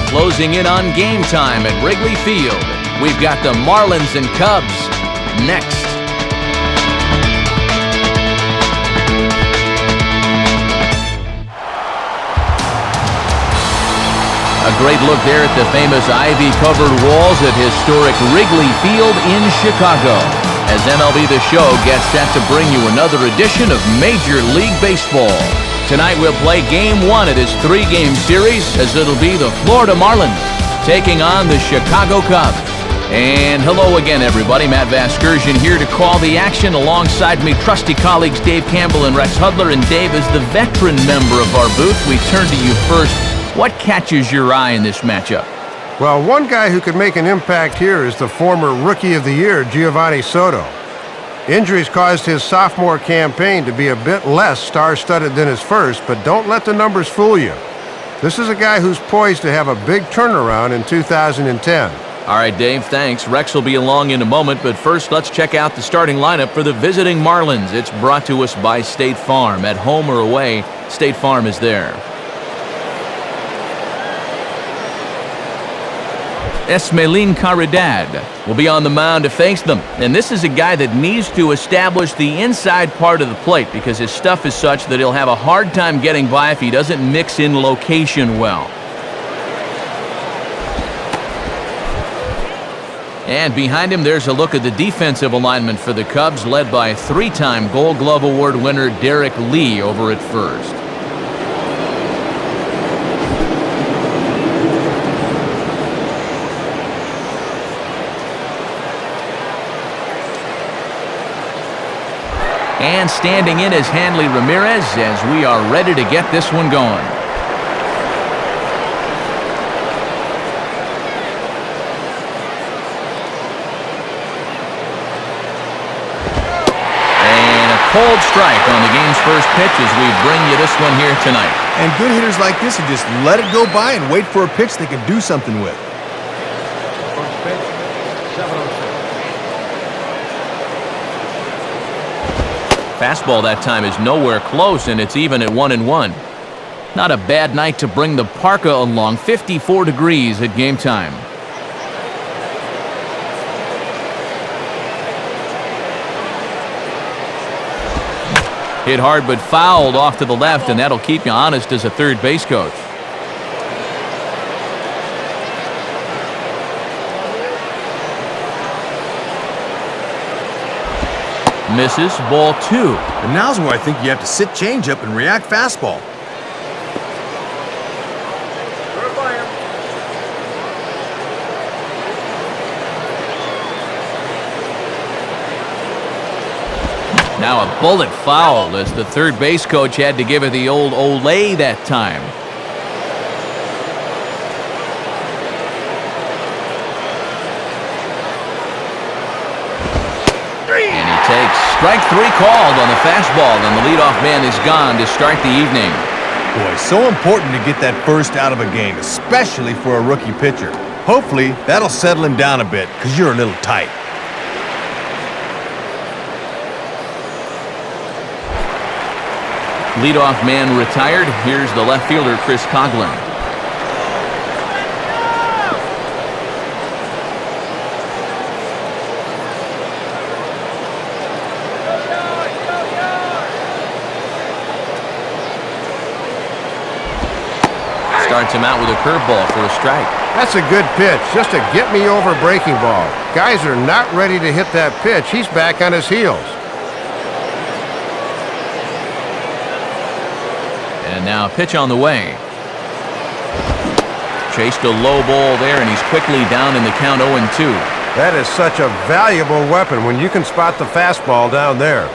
Closing in on game time at Wrigley Field, we've got the Marlins and Cubs next. A great look there at the famous ivy-covered walls at historic Wrigley Field in Chicago, as MLB The Show gets set to bring you another edition of Major League Baseball. Tonight we'll play Game 1 of this 3-game series, as it'll be the Florida Marlins taking on the Chicago Cubs. And hello again, everybody. Matt Vasgersian here to call the action. Alongside me, trusty colleagues Dave Campbell and Rex Hudler. And Dave, as the veteran member of our booth, we turn to you first. What catches your eye in this matchup? Well, one guy who could make an impact here is the former Rookie of the Year, Giovanni Soto. Injuries caused his sophomore campaign to be a bit less star-studded than his first, but don't let the numbers fool you. This is a guy who's poised to have a big turnaround in 2010. All right, Dave, thanks. Rex will be along in a moment, but first let's check out the starting lineup for the visiting Marlins. It's brought to us by State Farm. At home or away, State Farm is there. Esmelin Caridad will be on the mound to face them. And this is a guy that needs to establish the inside part of the plate because his stuff is such that he'll have a hard time getting by if he doesn't mix in location well. And behind him, there's a look at the defensive alignment for the Cubs, led by 3-time Gold Glove Award winner Derek Lee over at first. And standing in is Hanley Ramirez as we are ready to get this one going. And a cold strike on the game's first pitch as we bring you this one here tonight. And good hitters like this will just let it go by and wait for a pitch they can do something with. First pitch, 7-0. Fastball that time is nowhere close, and it's even at 1-1. Not a bad night to bring the parka along. 54 degrees at game time. Hit hard but fouled off to the left, and that'll keep you honest as a third base coach. Misses, ball 2. And now's where I think you have to sit changeup and react fastball. Now a bullet foul as the third base coach had to give it the old Olay that time. Takes strike 3 called on the fastball, and the leadoff man is gone to start the evening. Boy, so important to get that first out of a game, especially for a rookie pitcher. Hopefully, that'll settle him down a bit, because you're a little tight. Leadoff man retired. Here's the left fielder, Chris Coghlan. Starts him out with a curveball for a strike. That's a good pitch, just a get-me-over breaking ball. Guys are not ready to hit that pitch. He's back on his heels. And now a pitch on the way. Chased a low ball there, and he's quickly down in the count 0-2. That is such a valuable weapon when you can spot the fastball down there.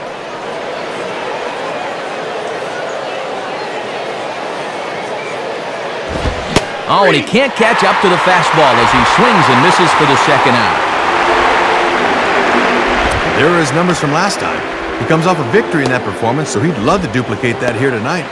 Oh, and he can't catch up to the fastball as he swings and misses for the second out. There are his numbers from last time. He comes off a victory in that performance, so he'd love to duplicate that here tonight.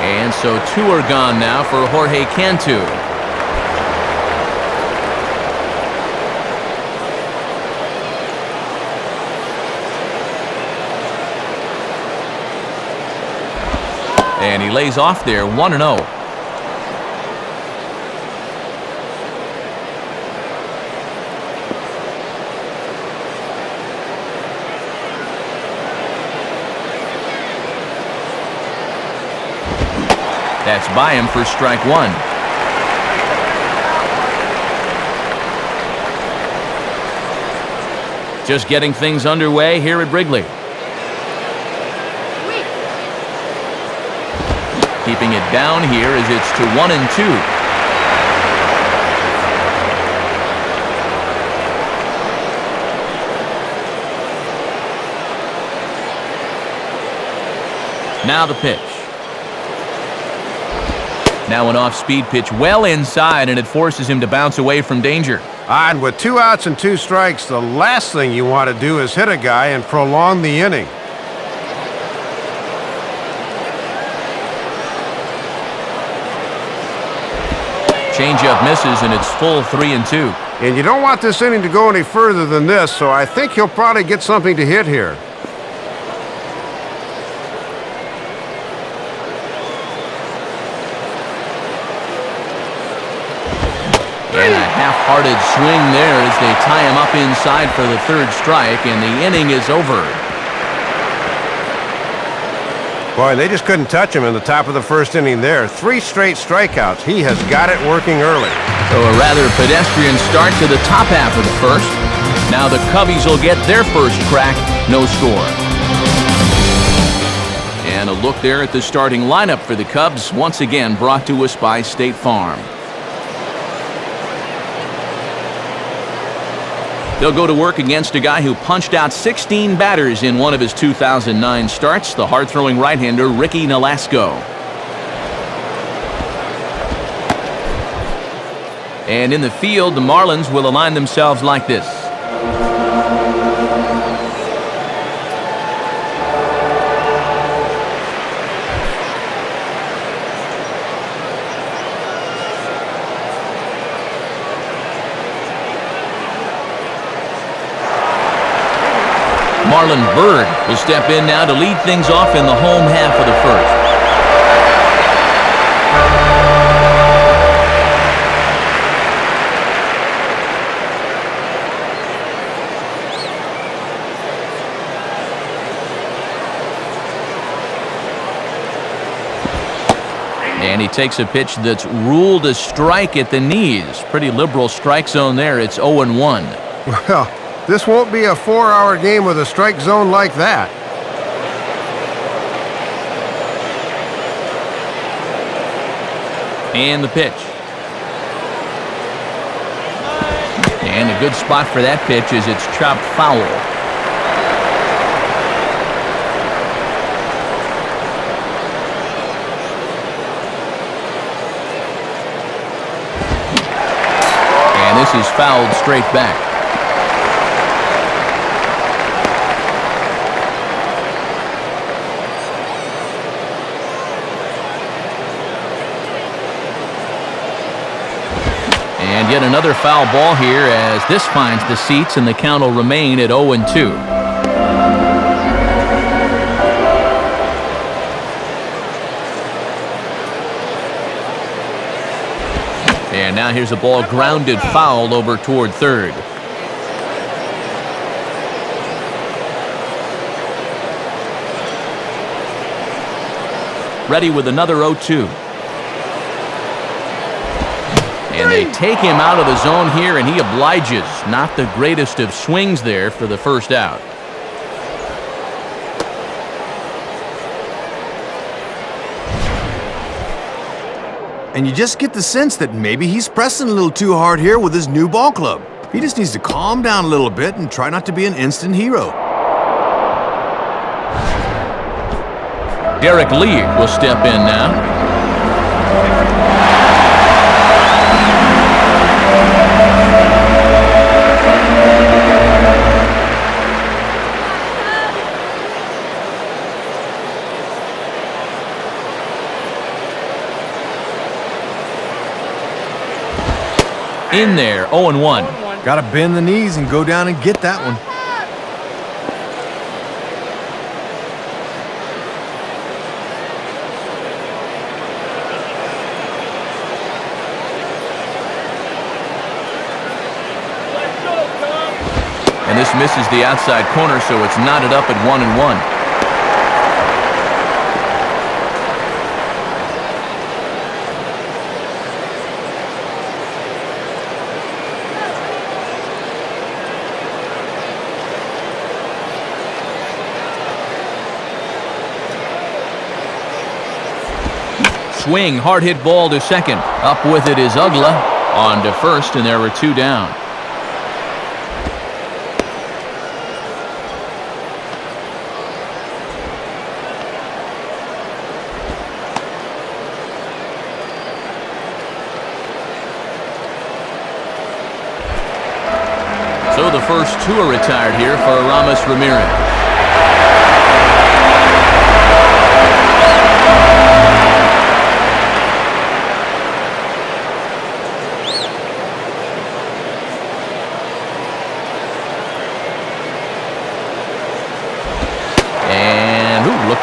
And so 2 are gone now for Jorge Cantu. And he lays off there, 1-0. That's by him for strike one. Just getting things underway here at Wrigley. Keeping it down here as it's to 1-2. Now the pitch. Now an off-speed pitch well inside, and it forces him to bounce away from danger. And with 2 outs and 2 strikes, the last thing you want to do is hit a guy and prolong the inning. Changeup misses, and it's full 3-2. And you don't want this inning to go any further than this, so I think he'll probably get something to hit here. And a half-hearted swing there as they tie him up inside for the 3rd strike, and the inning is over. Boy, they just couldn't touch him in the top of the 1st inning there. 3 straight strikeouts. He has got it working early. So a rather pedestrian start to the top half of the 1st. Now the Cubbies will get their first crack, no score. And a look there at the starting lineup for the Cubs, once again brought to us by State Farm. They'll go to work against a guy who punched out 16 batters in one of his 2009 starts, the hard-throwing right-hander Ricky Nolasco. And in the field, the Marlins will align themselves like this. Marlon Byrd will step in now to lead things off in the home half of the 1st. And he takes a pitch that's ruled a strike at the knees. Pretty liberal strike zone there. It's 0-1. Well, this won't be a 4-hour game with a strike zone like that. And the pitch. And a good spot for that pitch as it's chopped foul. And this is fouled straight back. And yet another foul ball here as this finds the seats, and the count will remain at 0-2. And now here's a ball grounded foul over toward 3rd. Ready with another 0-2. And they take him out of the zone here, and he obliges. Not the greatest of swings there for the 1st out. And you just get the sense that maybe he's pressing a little too hard here with his new ball club. He just needs to calm down a little bit and try not to be an instant hero. Derek Lee will step in now. In there, 0-1. Gotta bend the knees and go down and get that one. this misses the outside corner, so it's knotted up at 1-1. Swing, hard hit ball to second. Up with it is Ugla. On to first, and there were 2 down. So the first 2 are retired here for Ramos Ramirez.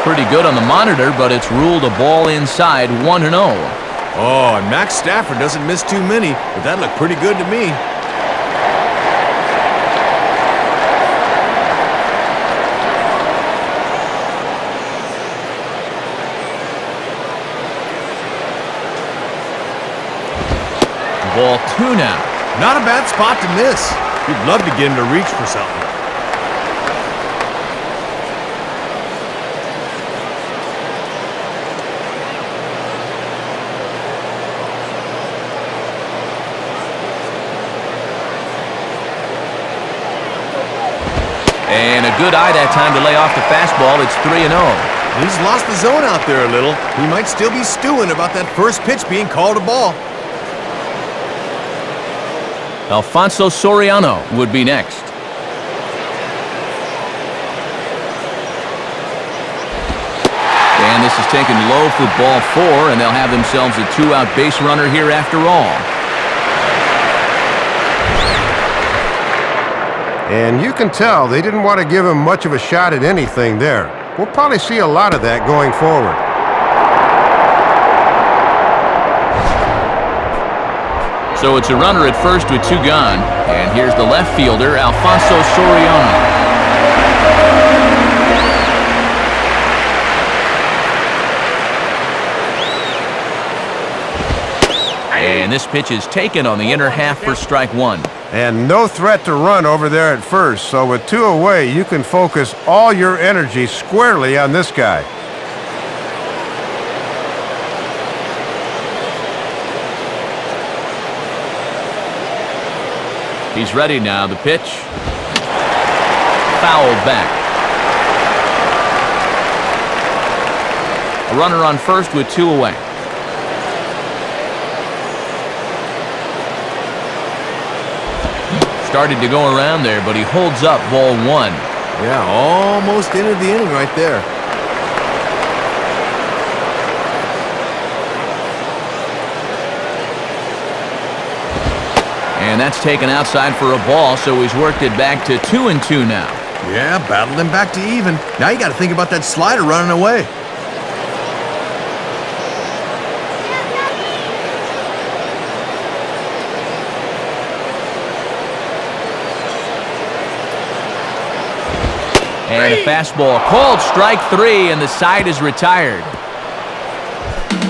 Pretty good on the monitor, but it's ruled a ball inside, 1-0. Oh, and Max Stafford doesn't miss too many, but that looked pretty good to me. Ball 2 now. Not a bad spot to miss. You'd love to get him to reach for something. And a good eye that time to lay off the fastball. It's 3-0. He's lost the zone out there a little. He might still be stewing about that first pitch being called a ball. Alfonso Soriano would be next. And this is taken low for ball 4, and they'll have themselves a 2-out base runner here after all. And you can tell they didn't want to give him much of a shot at anything there. We'll probably see a lot of that going forward. So it's a runner at first with 2 gone. And here's the left fielder, Alfonso Soriano. And this pitch is taken on the inner half for strike 1. And no threat to run over there at first, so with 2 away, you can focus all your energy squarely on this guy. He's ready now. The pitch. Fouled back. A runner on first with 2 away. Started to go around there, but he holds up ball 1. Yeah, almost ended the inning right there. And that's taken outside for a ball, so he's worked it back to 2-2 now. Yeah, battled him back to even. Now you got to think about that slider running away. And a fastball called strike 3, and the side is retired.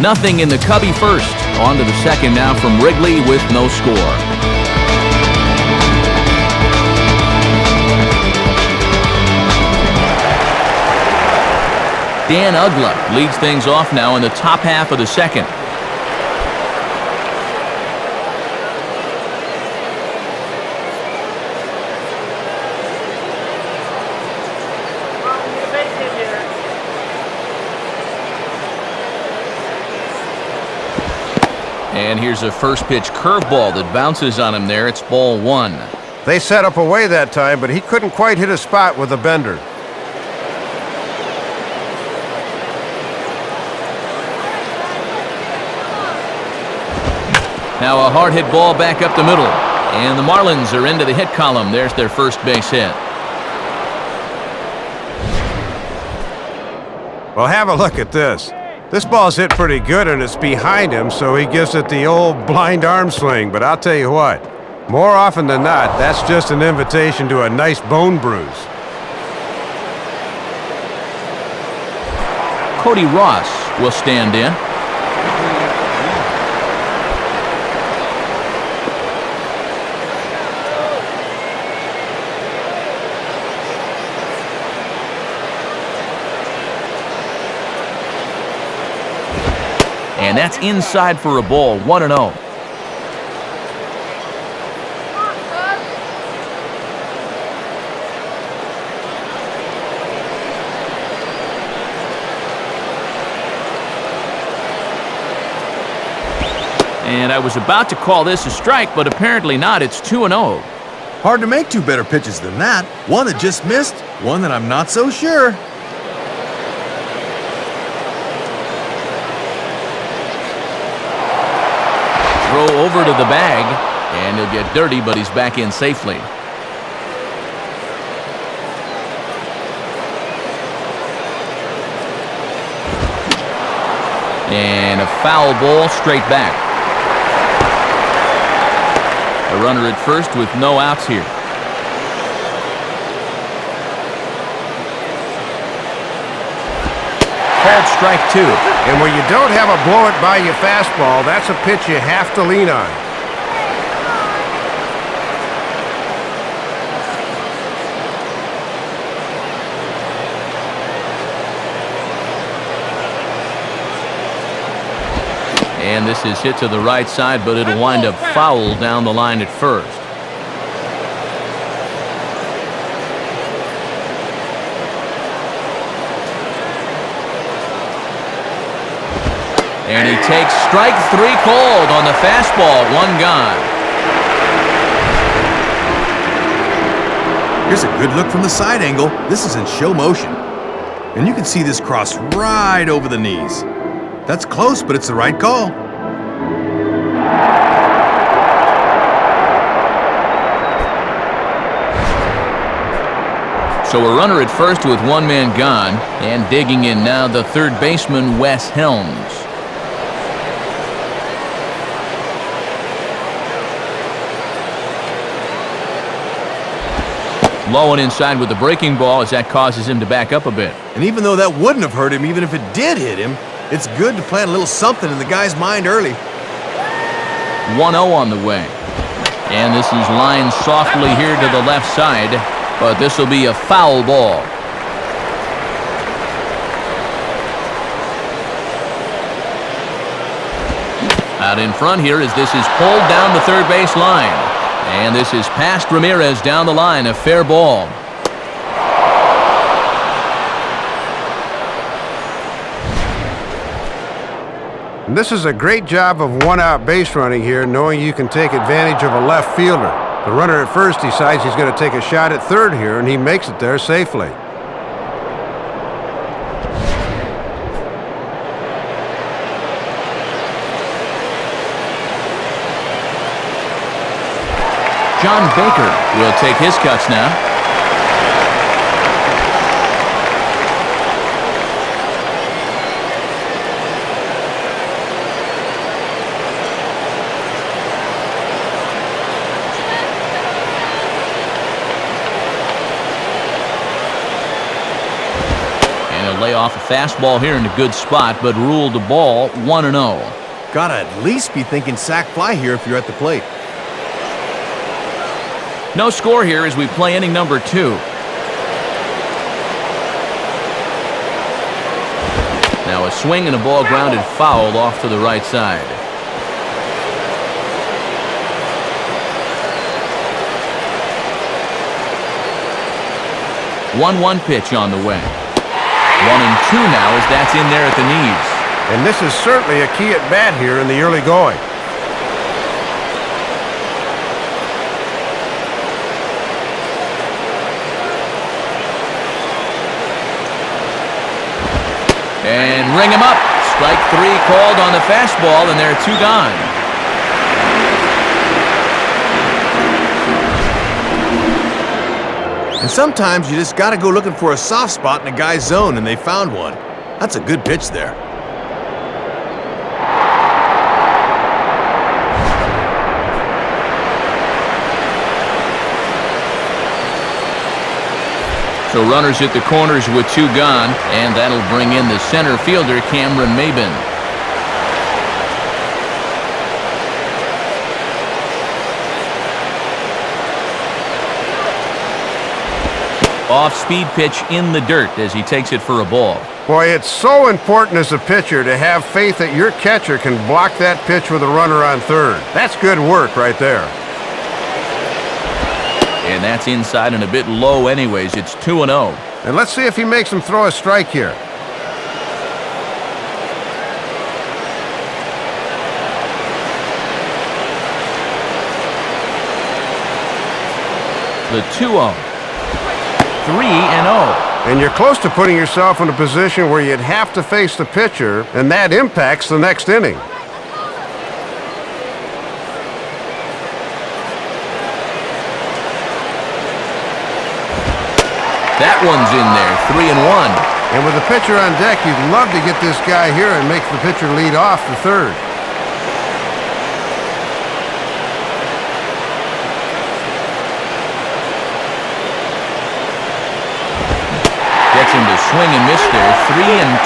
Nothing in the Cubby first. On to the second now from Wrigley with no score. Dan Ugla leads things off now in the top half of the second. And here's a first pitch curveball that bounces on him there. It's ball 1. They set up away that time, but he couldn't quite hit a spot with a bender. Now a hard hit ball back up the middle. And the Marlins are into the hit column. There's their first base hit. Well, have a look at this. This ball's hit pretty good, and it's behind him, so he gives it the old blind arm swing. But I'll tell you what, More often than not, that's just an invitation to a nice bone bruise. Cody Ross will stand in. And that's inside for a ball, 1-0. And I was about to call this a strike, but apparently not. It's 2-0. Hard to make two better pitches than that. One that just missed, one that I'm not so sure. Throw over to the bag, and he'll get dirty, but he's back in safely. And a foul ball straight back. A runner at first with no outs here. Called strike two. And when you don't have a blow-it-by-you fastball, that's a pitch you have to lean on. And this is hit to the right side, but it'll wind up foul down the line at first. And he takes strike three called on the fastball, one gone. Here's a good look from the side angle. This is in show motion. And you can see this cross right over the knees. That's close, but it's the right call. So a runner at first with one man gone, and digging in now the third baseman, Wes Helms. Low and inside with the breaking ball as that causes him to back up a bit. And even though that wouldn't have hurt him, even if it did hit him, it's good to plant a little something in the guy's mind early. 1-0 on the way. And this is lined softly here to the left side, but this will be a foul ball. Out in front here as this is pulled down the third base line. And this is past Ramirez down the line, a fair ball. And this is a great job of one-out base running here, knowing you can take advantage of a left fielder. The runner at first decides he's going to take a shot at third here, and he makes it there safely. John Baker will take his cuts now. And he'll lay off a fastball here in a good spot, but ruled the ball 1-0. Gotta at least be thinking sac fly here if you're at the plate. No score here as we play inning number 2. Now a swing and a ball grounded foul off to the right side. One pitch on the way. 1-2 now as that's in there at the knees. And this is certainly a key at bat here in the early going. And ring him up. Strike 3 called on the fastball, and there are 2 gone. And sometimes you just gotta go looking for a soft spot in a guy's zone, and they found one. That's a good pitch there. So runners at the corners with 2 gone, and that'll bring in the center fielder, Cameron Maben. Off-speed pitch in the dirt as he takes it for a ball. Boy, it's so important as a pitcher to have faith that your catcher can block that pitch with a runner on third. That's good work right there. And that's inside and a bit low anyways. It's 2-0. And let's see if he makes him throw a strike here. The 2-0. 3-0. And you're close to putting yourself in a position where you'd have to face the pitcher, and that impacts the next inning. That one's in there, 3-1. And with the pitcher on deck, you'd love to get this guy here and make the pitcher lead off the third. Gets him to swing and miss there,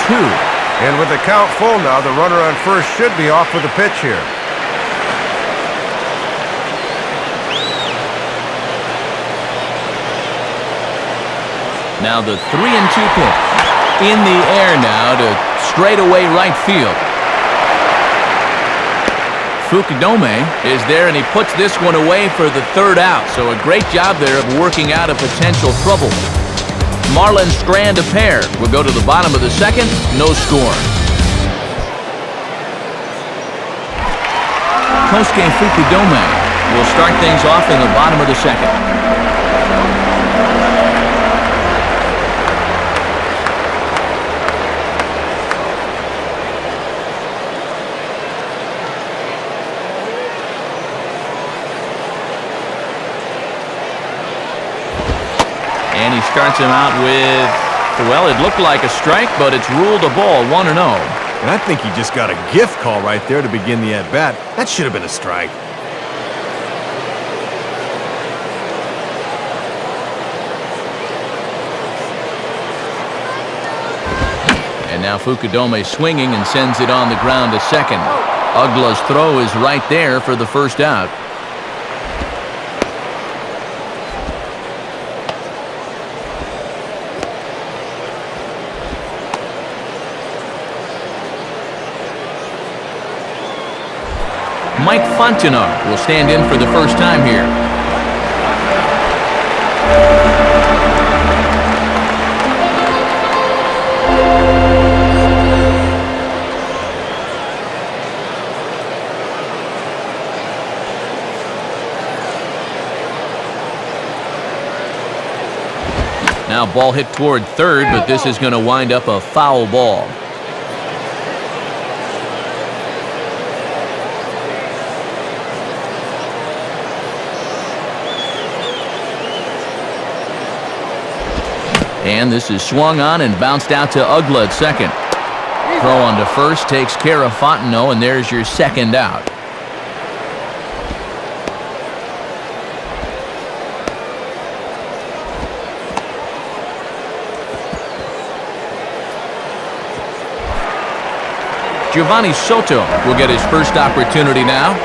3-2. And with the count full now, the runner on first should be off with the pitch here. Now the 3-2 pitch. In the air now to straightaway right field. Fukudome is there, and he puts this one away for the third out. So a great job there of working out a potential trouble. Marlins strand a pair. We'll go to the bottom of the second. No score. Kosuke Fukudome will start things off in the bottom of the second. And he starts him out with, well, it looked like a strike, but it's ruled a ball, 1-0. And I think he just got a gift call right there to begin the at-bat. That should have been a strike. And now Fukudome swinging and sends it on the ground to second. Ugla's throw is right there for the first out. Mike Fontenot will stand in for the first time here. Now ball hit toward third, but this is going to wind up a foul ball. And this is swung on and bounced out to Ugla at second. Throw on to first takes care of Fontenot, and there's your second out. Giovanni Soto will get his first opportunity now.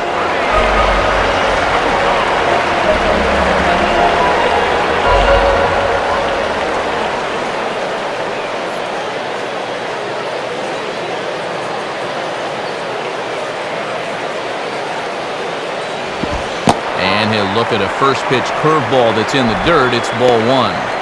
And he'll look at a first pitch curveball that's in the dirt. It's ball 1.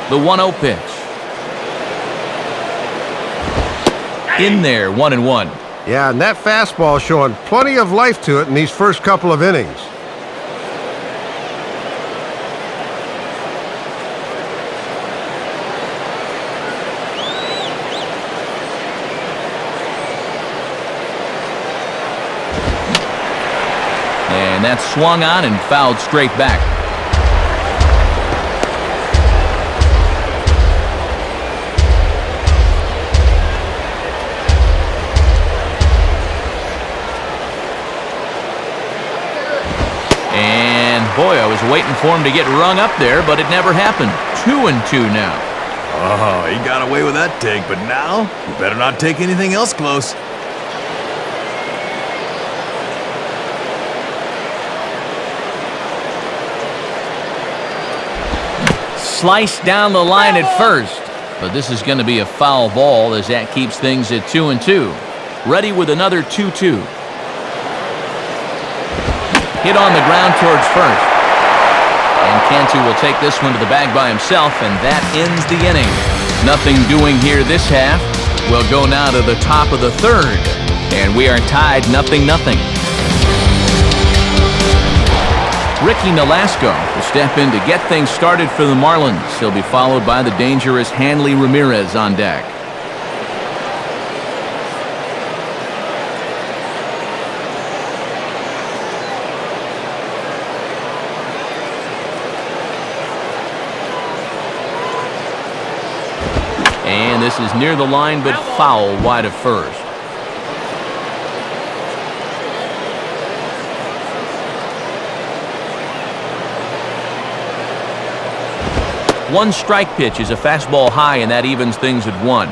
The 1-0 pitch. In there, 1-1. Yeah, and that fastball showing plenty of life to it in these first couple of innings. And that's swung on and fouled straight back. Boy, I was waiting for him to get rung up there, but it never happened. 2-2 now. Oh, he got away with that take, but now you better not take anything else close. Sliced down the line at first, but this is going to be a foul ball as that keeps things at 2-2. Ready with another 2-2. Hit on the ground towards first. And Cantu will take this one to the bag by himself, and that ends the inning. Nothing doing here this half. We'll go now to the top of the third, and we are tied 0-0. Ricky Nolasco will step in to get things started for the Marlins. He'll be followed by the dangerous Hanley Ramirez on deck. And this is near the line, but foul wide of first. One strike pitch is a fastball high, and that evens things at 1.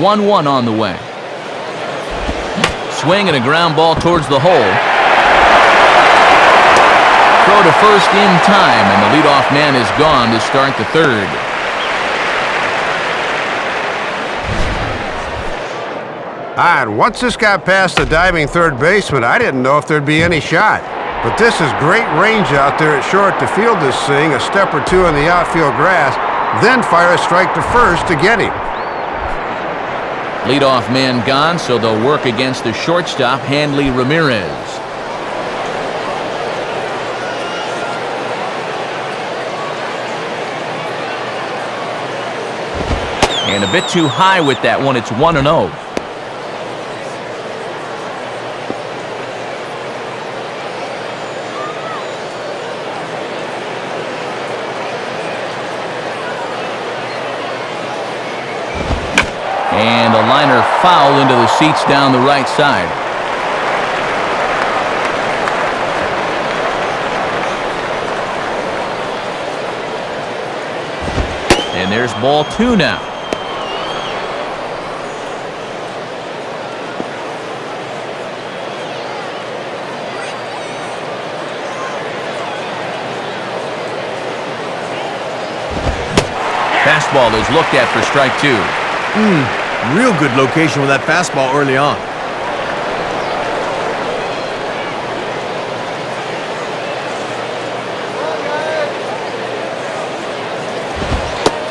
One on the way. Swing and a ground ball towards the hole. Throw to first in time, and the leadoff man is gone to start the third. And once this got past the diving third baseman, I didn't know if there'd be any shot. But this is great range out there at short to field this thing, a step or two in the outfield grass, then fire a strike to first to get him. Leadoff man gone, so they'll work against the shortstop, Hanley Ramirez. And a bit too high with that one. It's 1-0. And a liner foul into the seats down the right side. And there's ball 2 now. Fastball is looked at for strike 2. Real good location with that fastball early on.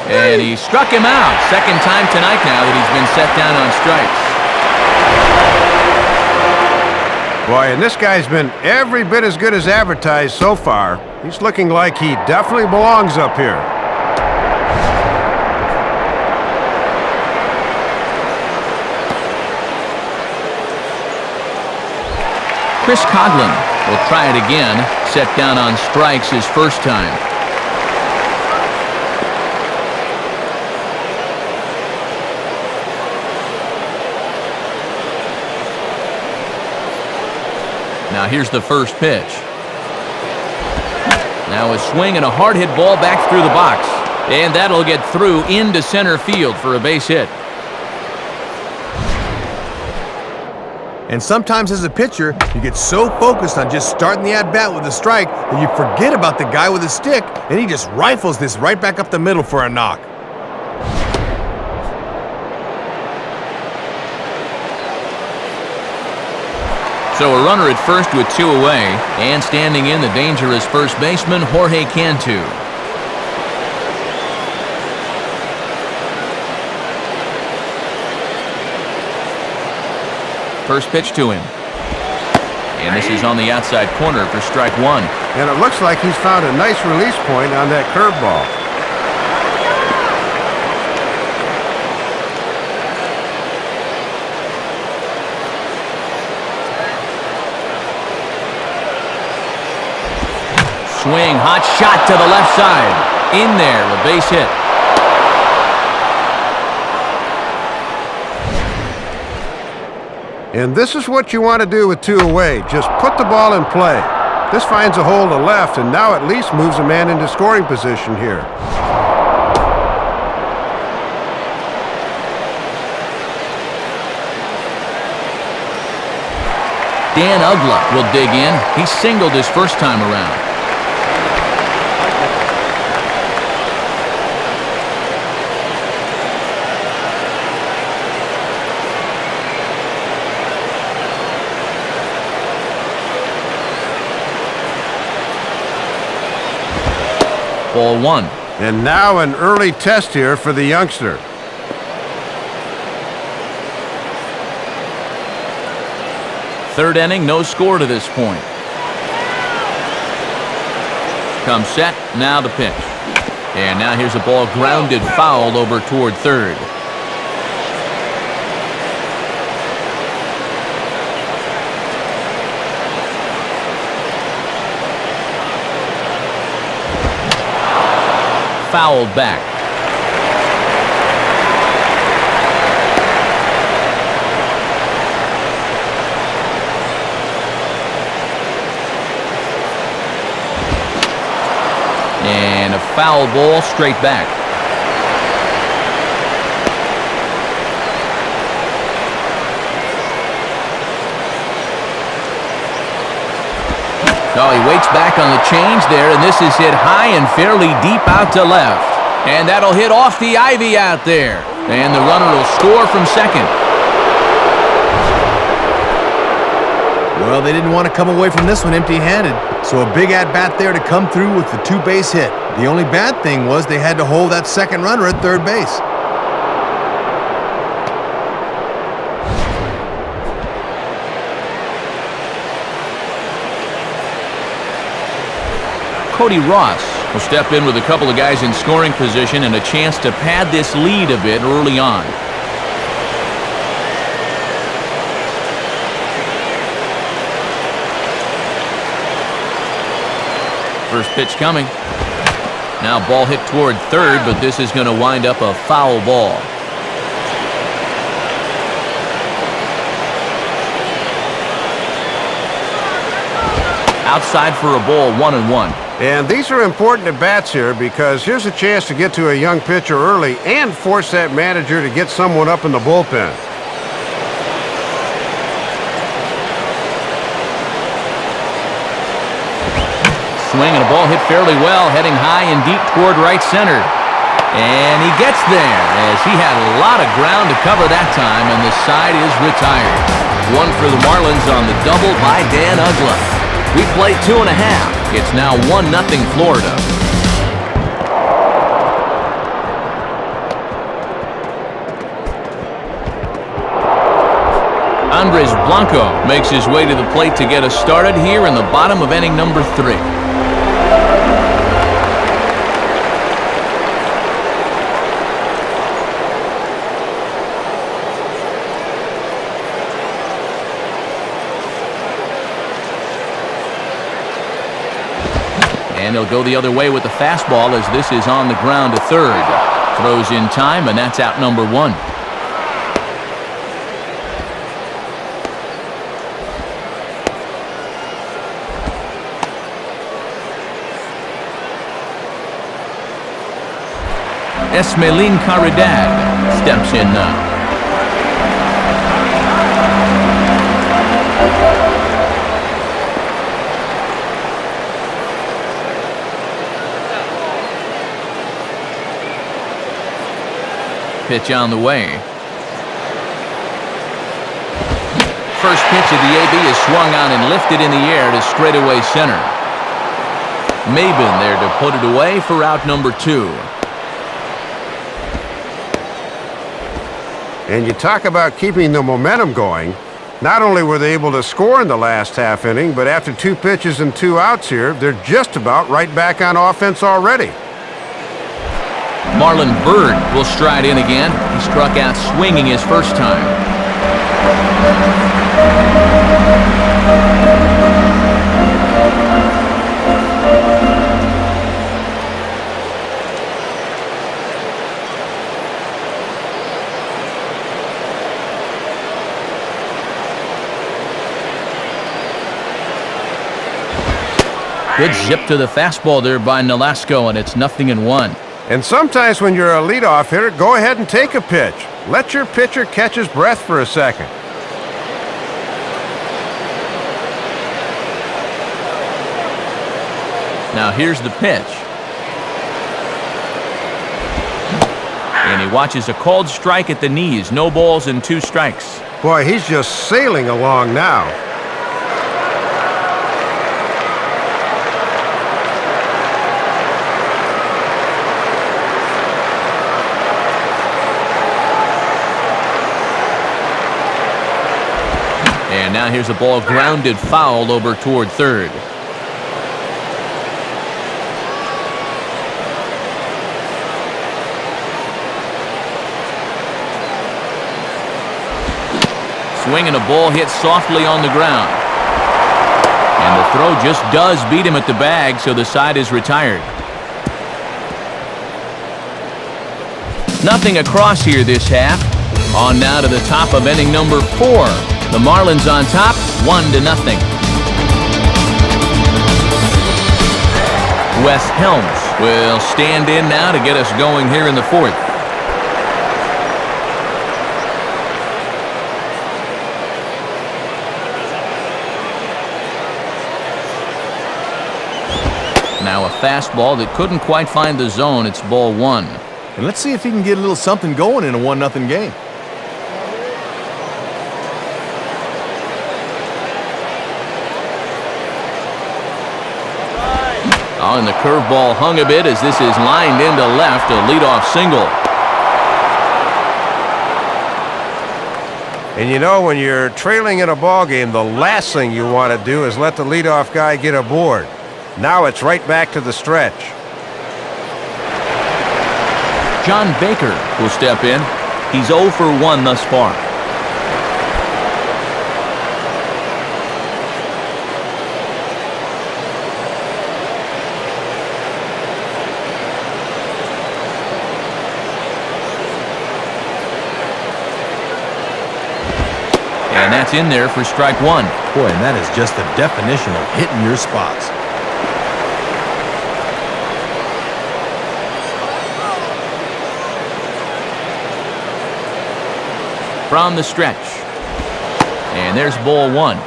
And he struck him out. Second time tonight now that he's been set down on strikes. Boy, and this guy's been every bit as good as advertised so far. He's looking like he definitely belongs up here. Chris Coughlin will try it again, set down on strikes his first time. Now here's the first pitch. Now a swing and a hard hit ball back through the box. And that'll get through into center field for a base hit. And sometimes as a pitcher, you get so focused on just starting the at-bat with a strike that you forget about the guy with a stick, and he just rifles this right back up the middle for a knock. So a runner at first with 2 away, and standing in the dangerous first baseman, Jorge Cantu. First pitch to him. And this is on the outside corner for strike 1. And it looks like he's found a nice release point on that curveball. Swing, hot shot to the left side. In there, a base hit. And this is what you want to do with 2 away. Just put the ball in play. This finds a hole to left, and now at least moves a man into scoring position here. Dan Ugla will dig in. He singled his first time around. Ball 1. And now an early test here for the youngster. Third inning, no score to this point. Comes set, now the pitch. And now here's a ball grounded foul over toward third. Fouled back. And a foul ball straight back. Oh, he waits back on the change there, and this is hit high and fairly deep out to left. And that'll hit off the ivy out there. And the runner will score from second. Well, they didn't want to come away from this one empty-handed, so a big at-bat there to come through with the 2-base hit. The only bad thing was they had to hold that second runner at third base. Cody Ross will step in with a couple of guys in scoring position and a chance to pad this lead a bit early on. First pitch coming. Now ball hit toward third, but this is going to wind up a foul ball. Outside for a ball, 1-1. And these are important at bats here because here's a chance to get to a young pitcher early and force that manager to get someone up in the bullpen. Swing and a ball hit fairly well, heading high and deep toward right center. And he gets there as he had a lot of ground to cover that time, and the side is retired. One for the Marlins on the double by Dan Ugla. We play 2.5. It's now 1-0 Florida. Andres Blanco makes his way to the plate to get us started here in the bottom of inning number 3. And he'll go the other way with the fastball as this is on the ground to third. Throws in time, and that's out number 1. Esmelin Caridad steps in now. Pitch on the way. First pitch of the AB is swung on and lifted in the air to straightaway center. Maben there to put it away for out number 2. And you talk about keeping the momentum going. Not only were they able to score in the last half inning, but after 2 pitches and 2 outs here, they're just about right back on offense already. Marlon Byrd will stride in again. He struck out swinging his first time. Good zip to the fastball there by Nolasco, and it's 0-1. And sometimes when you're a leadoff hitter, go ahead and take a pitch. Let your pitcher catch his breath for a second. Now here's the pitch. And he watches a called strike at the knees. No balls and 2 strikes. Boy, he's just sailing along now. And now here's a ball grounded foul over toward third. Swing and a ball hit softly on the ground. And the throw just does beat him at the bag, so the side is retired. Nothing across here this half. On now to the top of inning number 4. The Marlins on top, 1-0. Wes Helms will stand in now to get us going here in the 4th. Now a fastball that couldn't quite find the zone. It's ball 1. And let's see if he can get a little something going in a 1-0 game. Oh, and the curveball hung a bit as this is lined into left, a leadoff single. And you know, when you're trailing in a ball game, the last thing you want to do is let the leadoff guy get aboard. Now it's right back to the stretch. John Baker will step in. He's 0 for 1 thus far. And that's in there for strike 1. Boy, and that is just the definition of hitting your spots. From the stretch. And there's ball 1.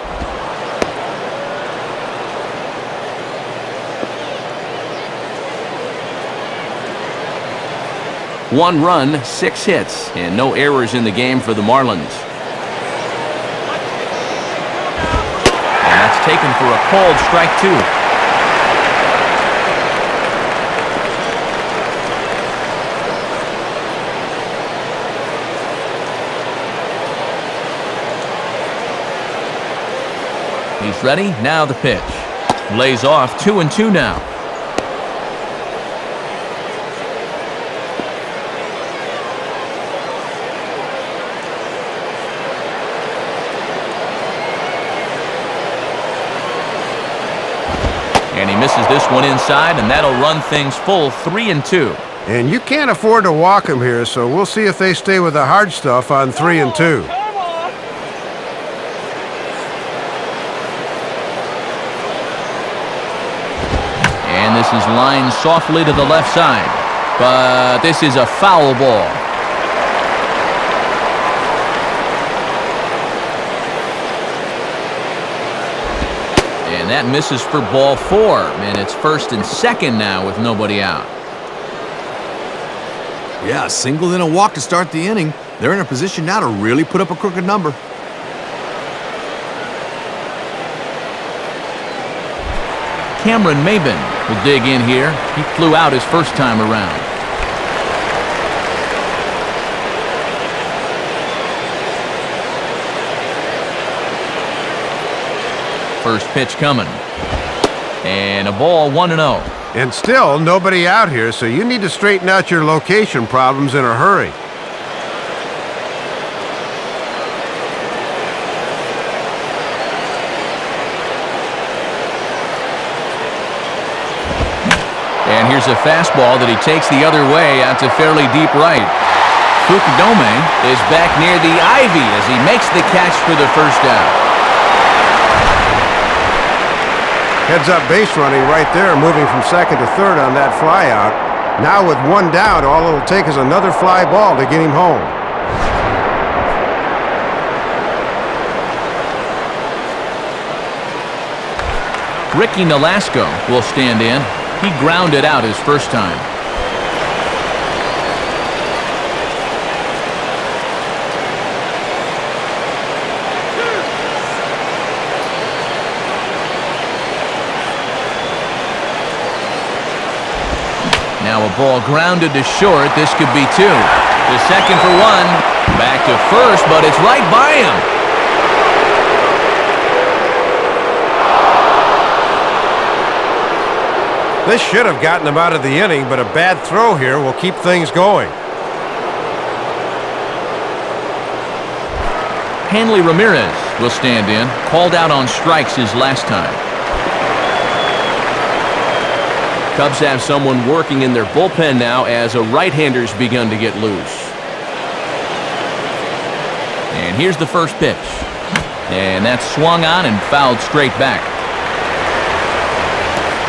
One run, 6 hits, and no errors in the game for the Marlins. And that's taken for a called strike 2. He's ready. Now the pitch. Lays off 2-2 now. And he misses this one inside, and that'll run things full 3-2. And you can't afford to walk him here, so we'll see if they stay with the hard stuff on 3-2. And this is lined softly to the left side. But this is a foul ball. And that misses for ball 4. And it's 1st and 2nd now with nobody out. Yeah, a single and a walk to start the inning. They're in a position now to really put up a crooked number. Cameron Maben will dig in here. He flew out his first time around. First pitch coming. And a ball 1-0. And still nobody out here, so you need to straighten out your location problems in a hurry. And here's a fastball that he takes the other way out to fairly deep right. Fukudome is back near the ivy as he makes the catch for the first out. Heads-up base running right there, moving from second to third on that fly out. Now with one down, all it'll take is another fly ball to get him home. Ricky Nolasco will stand in. He grounded out his first time. Now a ball grounded to short. This could be two. To second for one. Back to first, but it's right by him. This should have gotten him out of the inning, but a bad throw here will keep things going. Hanley Ramirez will stand in. Called out on strikes his last time. Cubs have someone working in their bullpen now as a right-hander's begun to get loose. And here's the first pitch. And that's swung on and fouled straight back.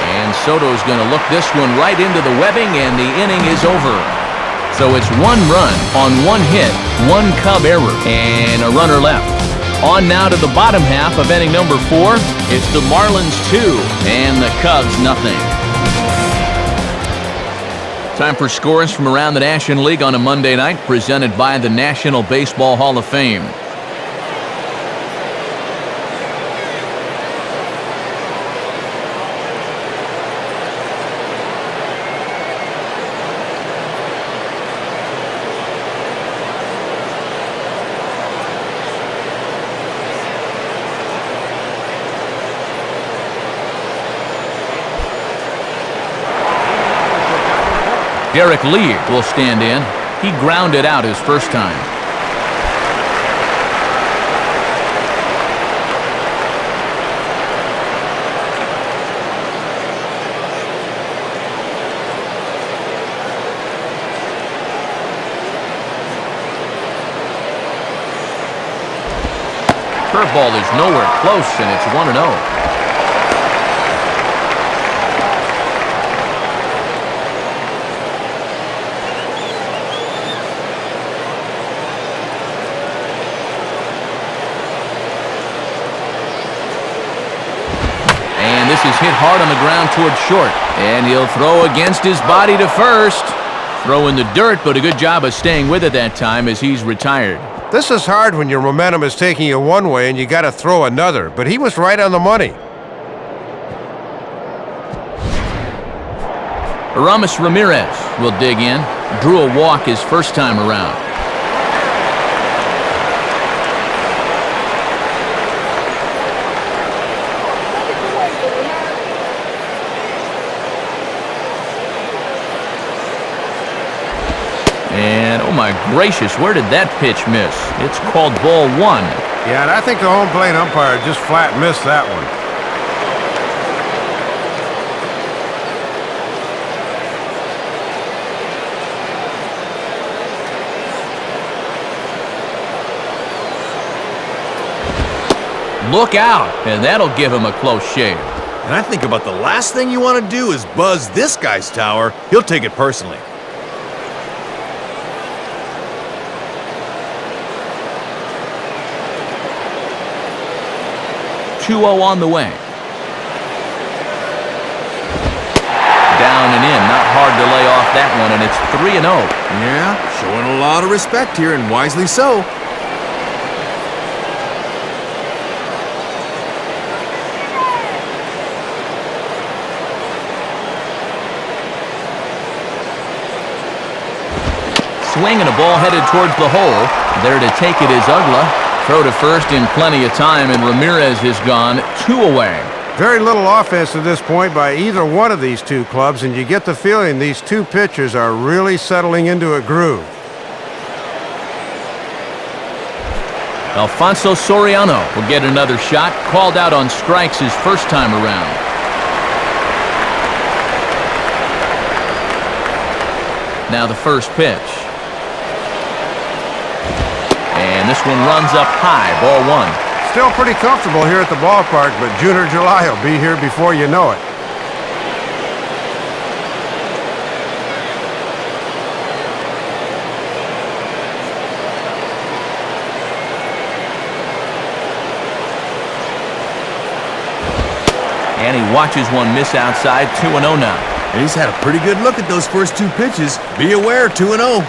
And Soto's going to look this one right into the webbing, and the inning is over. So it's one run on one hit, one Cub error, and a runner left. On now to the bottom half of inning number 4. It's the Marlins 2 and the Cubs nothing. Time for scores from around the National League on a Monday night, presented by the National Baseball Hall of Fame. Derek Lee will stand in. He grounded out his first time. Curveball is nowhere close, and it's 1-0. This is hit hard on the ground towards short, and he'll throw against his body to first. Throw in the dirt, but a good job of staying with it that time as he's retired. This is hard when your momentum is taking you one way and you got to throw another, but he was right on the money. Aramis Ramirez will dig in. Drew a walk his first time around. And, oh my gracious, where did that pitch miss? It's called ball 1. Yeah, and I think the home plate umpire just flat missed that one. Look out, and that'll give him a close shave. And I think about the last thing you want to do is buzz this guy's tower. He'll take it personally. 2-0 on the way. Down and in. Not hard to lay off that one, and it's 3-0. Yeah, showing a lot of respect here, and wisely so. Swing and a ball headed towards the hole. There to take it is Ugla. Throw to first in plenty of time, and Ramirez is gone 2 away. Very little offense at this point by either one of these two clubs, and you get the feeling these two pitchers are really settling into a groove. Alfonso Soriano will get another shot. Called out on strikes his first time around. Now the first pitch. And this one runs up high, ball 1. still pretty comfortable here at the ballpark, but June or July will be here before you know it. And he watches one miss outside, 2-0 now. And he's had a pretty good look at those first two pitches. Be aware, 2-0.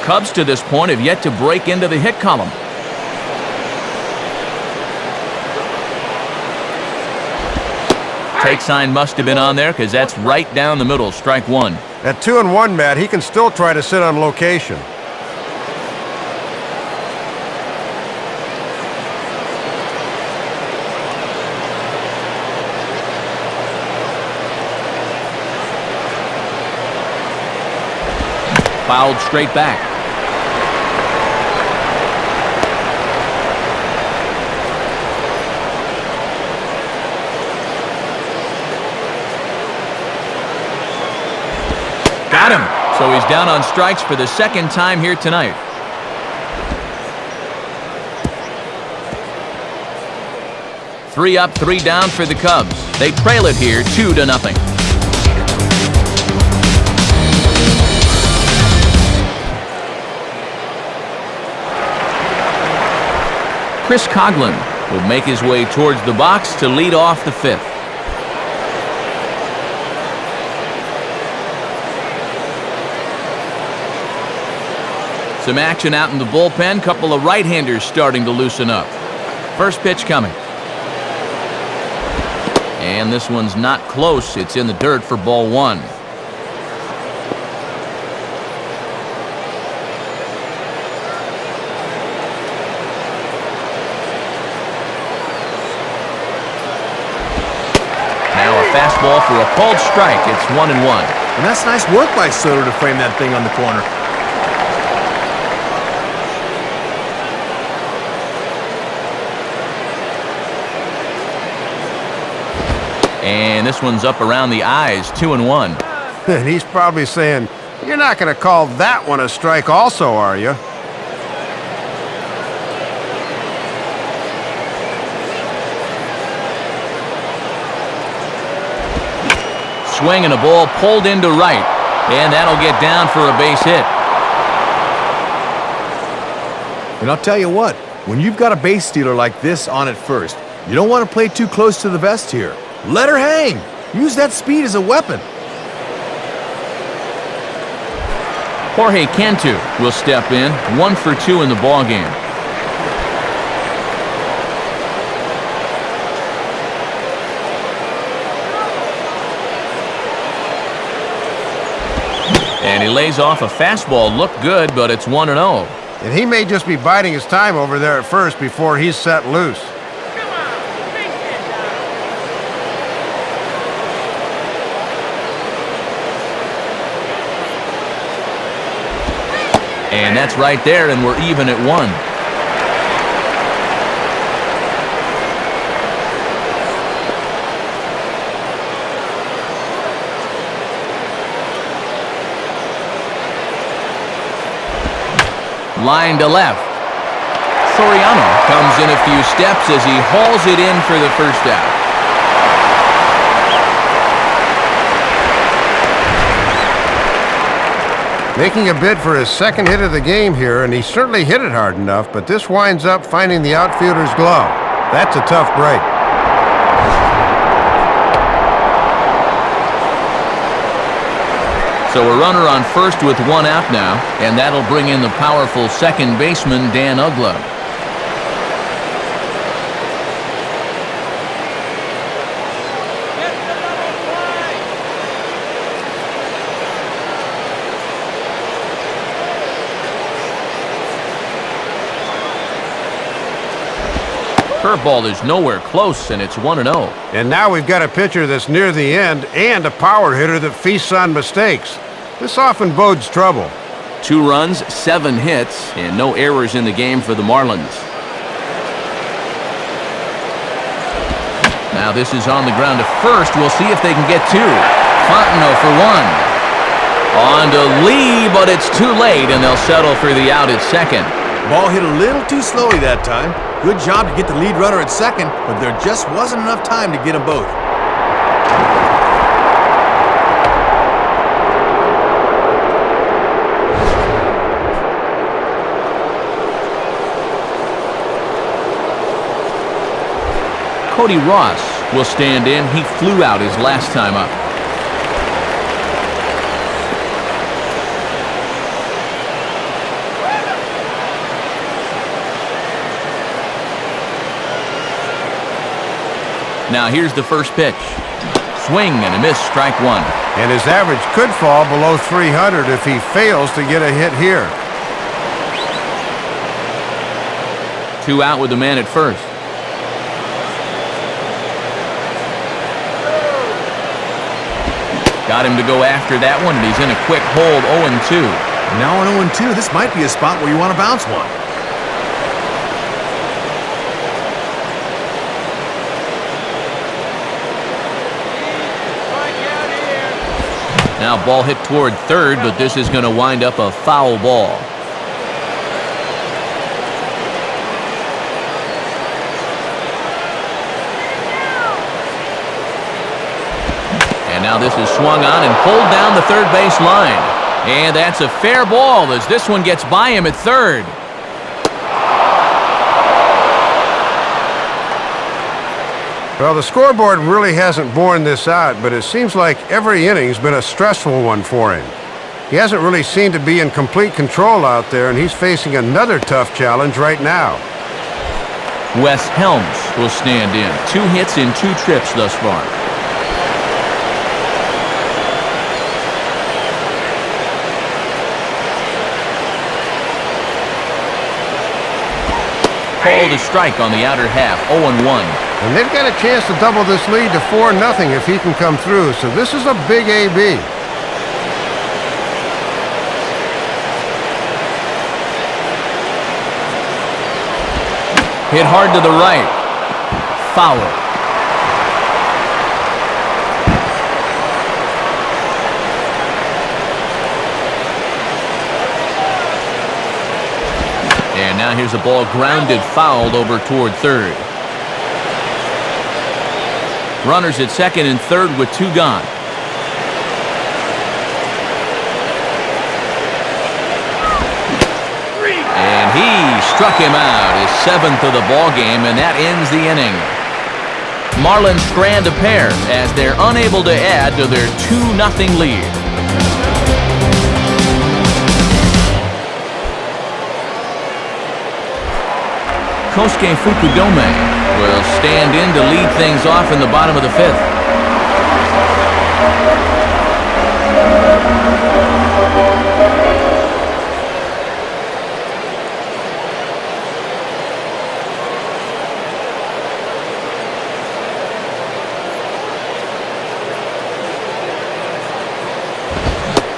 Cubs to this point have yet to break into the hit column. Take sign must have been on there because that's right down the middle, strike one. At 2-1, Matt, he can still try to sit on location. Fouled straight back. Got him. So he's down on strikes for the second time here tonight. Three up, three down for the Cubs. They trail it here 2-0. Chris Coughlin will make his way towards the box to lead off the fifth. Some action out in the bullpen. Couple of right-handers starting to loosen up. First pitch coming. And this one's not close. It's in the dirt for ball one. Fastball for a called strike. It's 1-1. And that's nice work by Soto to frame that thing on the corner. And this one's up around the eyes, 2-1. And he's probably saying, you're not going to call that one a strike also, are you? Swing and a ball pulled into right, and that'll get down for a base hit. And I'll tell you what, when you've got a base stealer like this on at first, you don't want to play too close to the vest here. Let her hang. Use that speed as a weapon. Jorge Cantu will step in, 1 for 2 in the ballgame. And he lays off a fastball. Looked good, but it's 1-0. And he may just be biding his time over there at first before he's set loose. And that's right there, and we're even at 1. Line to left. Soriano comes in a few steps as he hauls it in for the first out. Making a bid for his second hit of the game here, and he certainly hit it hard enough, but this winds up finding the outfielder's glove. That's a tough break. So a runner on first with 1 out now, and that'll bring in the powerful second baseman, Dan Uggla. Curveball is nowhere close, and it's 1-0. And now we've got a pitcher that's near the end and a power hitter that feasts on mistakes. This often bodes trouble. 2 runs, 7 hits, and no errors in the game for the Marlins. Now this is on the ground to first. We'll see if they can get 2. Fontenot for 1. On to Lee, but it's too late, and they'll settle for the out at second. Ball hit a little too slowly that time. Good job to get the lead runner at second, but there just wasn't enough time to get them both. Cody Ross will stand in. He flew out his last time up. Now here's the first pitch. Swing and a miss, strike one. And his average could fall below 300 if he fails to get a hit here. 2 out with the man at first. Got him to go after that one, and he's in a quick hold, 0-2. Now on 0-2, this might be a spot where you want to bounce one. Now ball hit toward third, but this is going to wind up a foul ball. And now this is swung on and pulled down the third base line. And that's a fair ball as this one gets by him at third. Well, the scoreboard really hasn't borne this out, but it seems like every inning's been a stressful one for him. He hasn't really seemed to be in complete control out there, and he's facing another tough challenge right now. Wes Helms will stand in. 2 hits in 2 trips thus far. Called a strike on the outer half, 0-1. And they've got a chance to double this lead to 4-0 if he can come through, so this is a big AB. Hit hard to the right. Foul. And now here's a ball grounded, fouled over toward third. Runners at second and third with 2 gone. And he struck him out, his 7th of the ball game, and that ends the inning. Marlins strand a pair as they're unable to add to their 2-0 lead. Kosuke Fukudome will stand in to lead things off in the bottom of the 5th.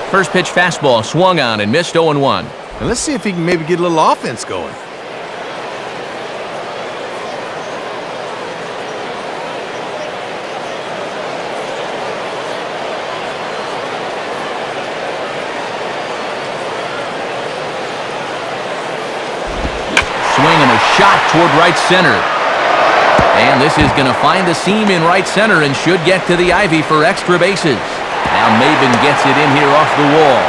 First pitch fastball swung on and missed, 0-1. And let's see if he can maybe get a little offense going. Swinging a shot toward right center. And this is going to find the seam in right center and should get to the ivy for extra bases. Now Maben gets it in here off the wall.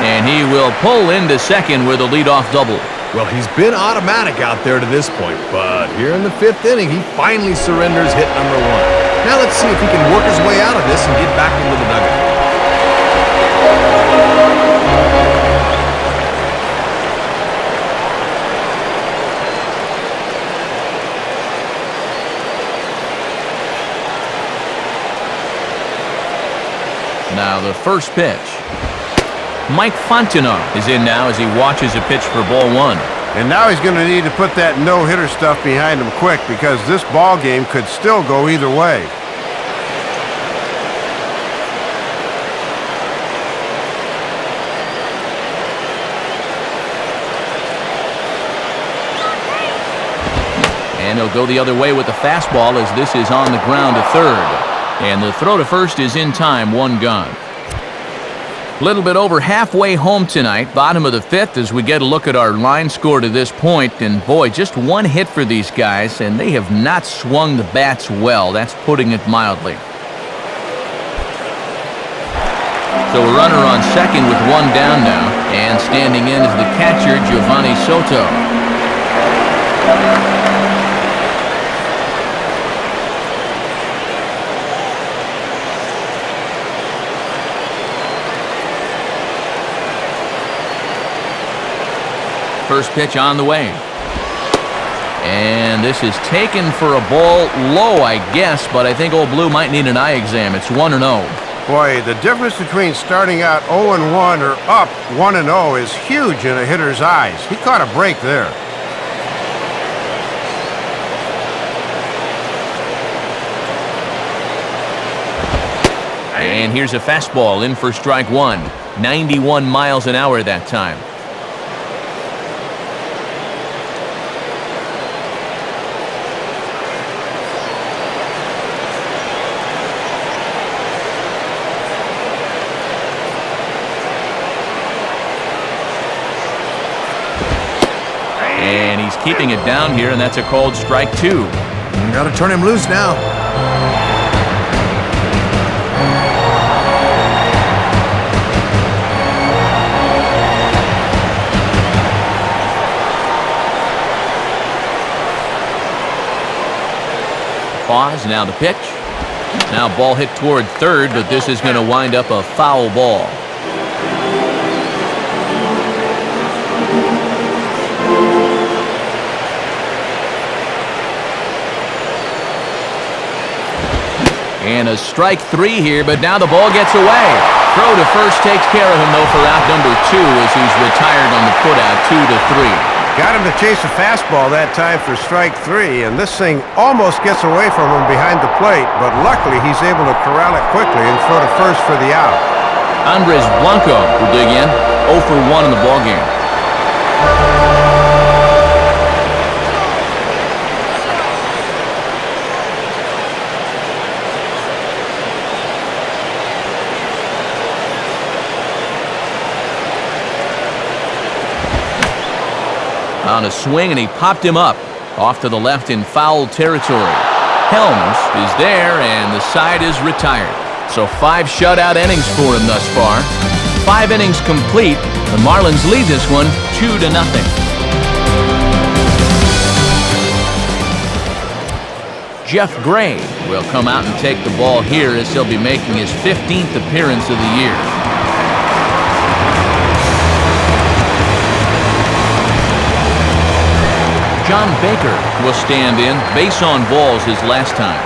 And he will pull into second with a leadoff double. Well, he's been automatic out there to this point, but here in the 5th inning, he finally surrenders hit number 1. Now let's see if he can work his way out of this and get back into the dugout. Now the first pitch. Mike Fontenot is in now as he watches a pitch for ball 1. And now he's going to need to put that no-hitter stuff behind him quick because this ball game could still go either way. And he'll go the other way with the fastball as this is on the ground to third. And the throw to first is in time, 1 gone. Little bit over halfway home tonight, bottom of the fifth, as we get a look at our line score to this point. And boy, just one hit for these guys, and they have not swung the bats well. That's putting it mildly. So a runner on second with one down now, and standing in is the catcher, Giovanni Soto. First pitch on the way. And this is taken for a ball low, I guess, but I think Old Blue might need an eye exam. It's 1-0. Boy, the difference between starting out 0-1 or up 1-0 is huge in a hitter's eyes. He caught a break there. And here's a fastball in for strike one. 91 miles an hour that time. And he's keeping it down here, and that's a called strike two. You gotta turn him loose now. Pause, now the pitch. Now ball hit toward third, but this is going to wind up a foul ball. And a strike three here, but now the ball gets away. Throw to first takes care of him, though, for out number two as he's retired on the putout, 2-3. Got him to chase a fastball that time for strike three, and this thing almost gets away from him behind the plate, but luckily he's able to corral it quickly and throw to first for the out. Andres Blanco will dig in, 0 for 1 in the ballgame. On a swing, and he popped him up off to the left in foul territory. Helms is there, and the side is retired. So 5 shutout innings for him thus far. 5 innings complete. The Marlins lead this one 2-0. Jeff Gray will come out and take the ball here as he'll be making his 15th appearance of the year. John Baker will stand in, base on balls his last time.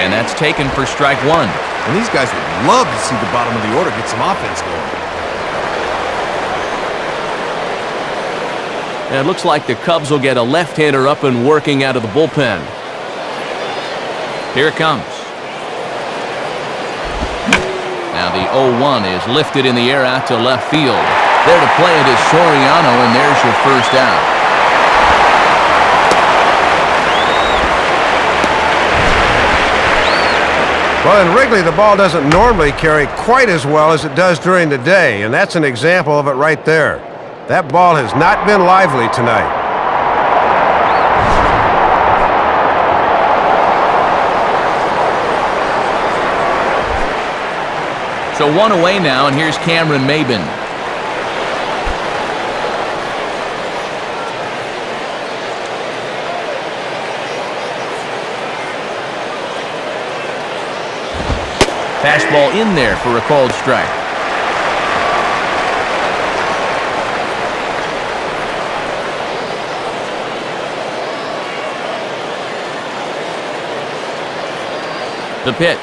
And that's taken for strike one. And these guys would love to see the bottom of the order get some offense going. And it looks like the Cubs will get a left-hander up and working out of the bullpen. Here it comes. Now the 0-1 is lifted in the air out to left field. There to play it is Soriano, and there's your first out. Well, in Wrigley, the ball doesn't normally carry quite as well as it does during the day, and that's an example of it right there. That ball has not been lively tonight. So 1 away now, and here's Cameron Maybin. Fastball in there for a called strike. The pitch.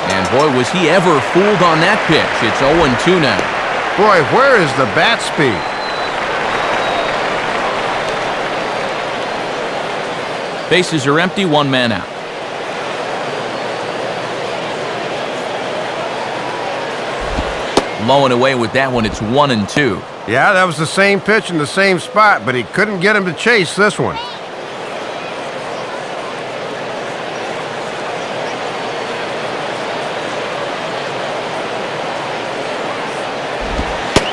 And boy, was he ever fooled on that pitch. It's 0-2 now. Boy, where is the bat speed? Bases are empty, 1 man out. Low and away with that one. It's 1-2. Yeah, that was the same pitch in the same spot, but he couldn't get him to chase this one.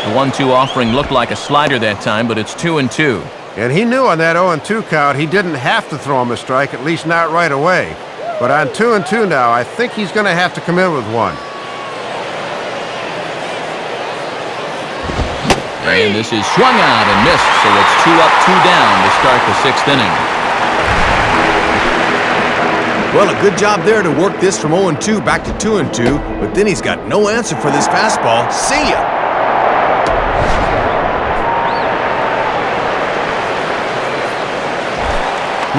The 1-2 offering looked like a slider that time, but it's 2-2. And he knew on that 0-2 count he didn't have to throw him a strike, at least not right away. But on 2-2 now, I think he's going to have to come in with one. And this is swung out and missed, so it's 2 up, 2 down to start the 6th inning. Well, a good job there to work this from 0-2 back to 2-2, but then he's got no answer for this fastball. See ya!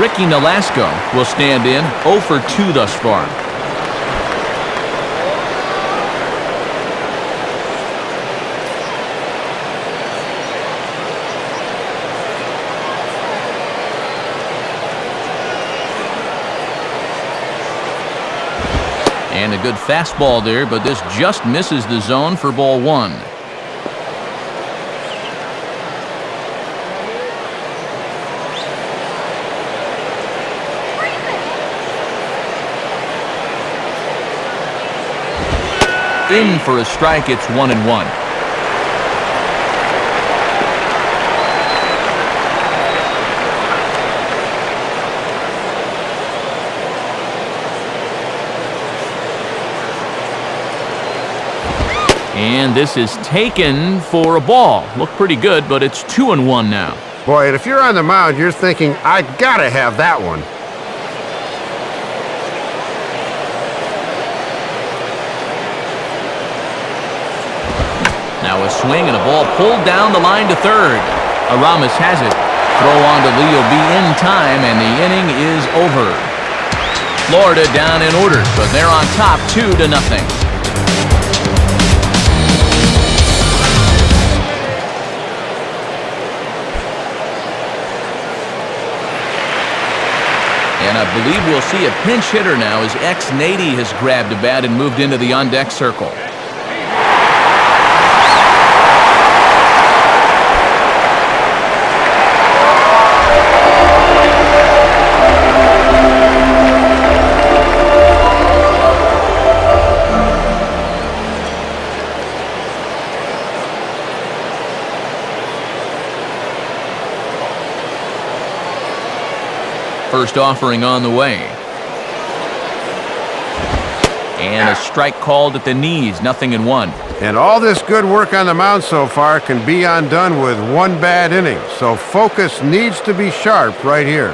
Ricky Nolasco will stand in 0 for 2 thus far. And a good fastball there, but this just misses the zone for ball 1. In for a strike, it's 1-1. And this is taken for a ball. Looked pretty good, but it's 2-1 now. Boy, and if you're on the mound, you're thinking, I gotta have that one. Now a swing and a ball pulled down the line to third. Aramis has it. Throw on to Leo B in time, and the inning is over. Florida down in order, but they're on top 2-0. And I believe we'll see a pinch hitter now as X-Nady has grabbed a bat and moved into the on-deck circle. First offering on the way. And a strike called at the knees, 0-1. And all this good work on the mound so far can be undone with one bad inning. So focus needs to be sharp right here.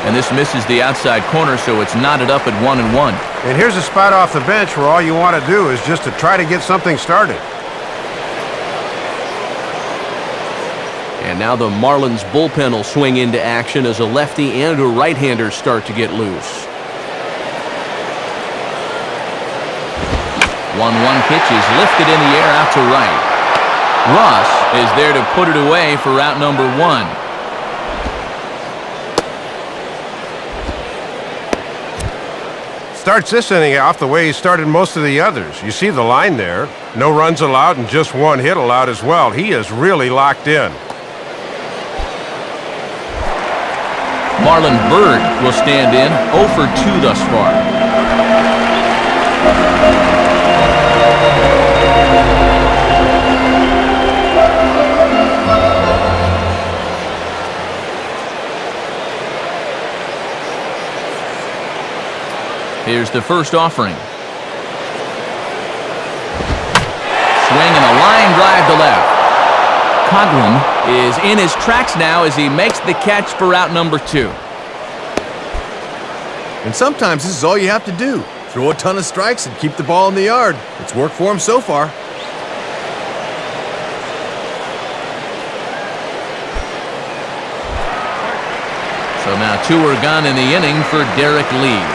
And this misses the outside corner, so it's knotted up at 1-1. And here's a spot off the bench where all you want to do is just to try to get something started. And now the Marlins bullpen will swing into action as a lefty and a right-hander start to get loose. 1-1 pitch is lifted in the air out to right. Ross is there to put it away for route number 1. Starts this inning off the way he started most of the others. You see the line there. No runs allowed and just one hit allowed as well. He is really locked in. Marlon Byrd will stand in 0 for 2 thus far. Here's the first offering. Swing and a line drive to left. Coghlan is in his tracks now as he makes the catch for out number 2. And sometimes this is all you have to do. Throw a ton of strikes and keep the ball in the yard. It's worked for him so far. So now 2 are gone in the inning for Derek Lee.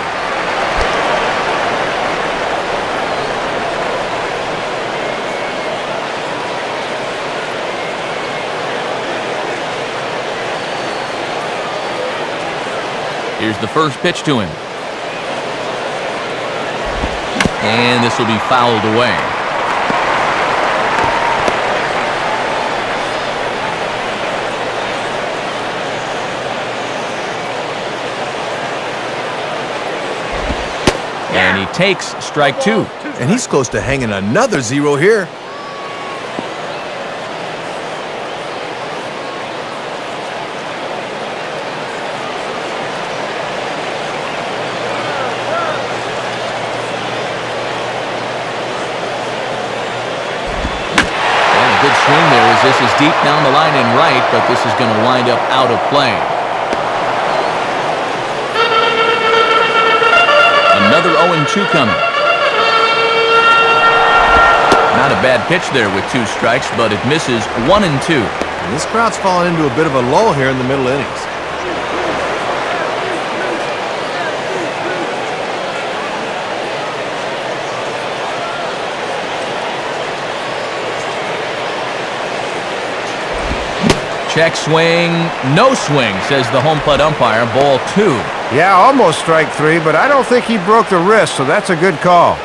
Here's the first pitch to him. And this will be fouled away. And he takes strike 2. And he's close to hanging another 0 here. Good swing there as this is deep down the line and right, but this is going to wind up out of play. Another 0-2 coming. Not a bad pitch there with 2 strikes, but it misses 1-2. And this crowd's fallen into a bit of a lull here in the middle innings. Check swing, no swing, says the home plate umpire. Ball 2. Yeah, almost strike 3, but I don't think he broke the wrist, so that's a good call.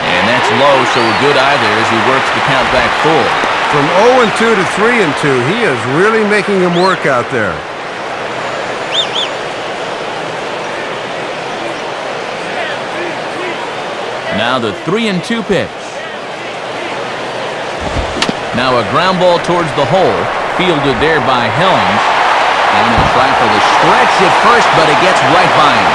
And that's low, so a good eye there as he works the count back full. From 0-2 to 3-2, he is really making him work out there. Now the 3-2 pitch. Now a ground ball towards the hole, fielded there by Helms. And he'll try for the stretch at first, but it gets right by him.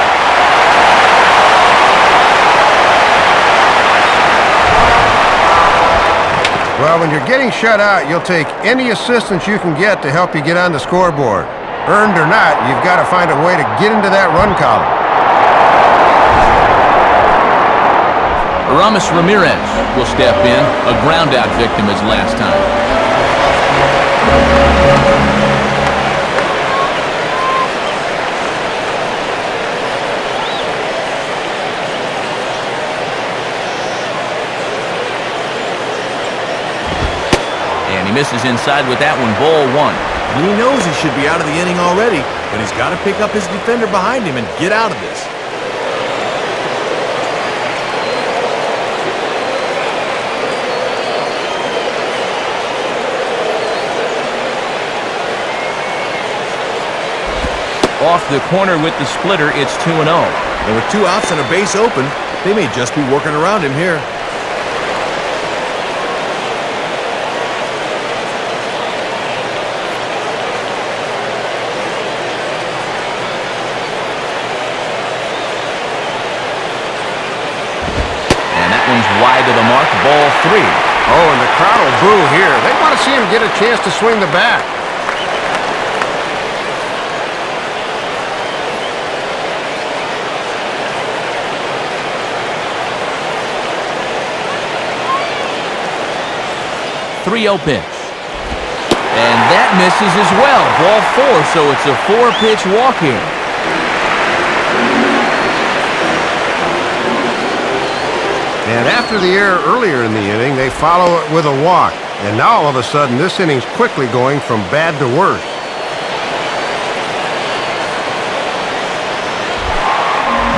Well, when you're getting shut out, you'll take any assistance you can get to help you get on the scoreboard. Earned or not, you've got to find a way to get into that run column. Aramis Ramirez will step in, a ground-out victim as last time. And he misses inside with that one, ball 1. And he knows he should be out of the inning already, but he's got to pick up his defender behind him and get out of this. Off the corner with the splitter, it's 2-0. And with 2 outs and a base open, they may just be working around him here. And that one's wide of the mark, ball 3. Oh, and the crowd will boo here. They want to see him get a chance to swing the bat. .30 pitch. And that misses as well. Ball 4, so it's a 4-pitch walk here. And after the error earlier in the inning, they follow it with a walk. And now all of a sudden, this inning's quickly going from bad to worse.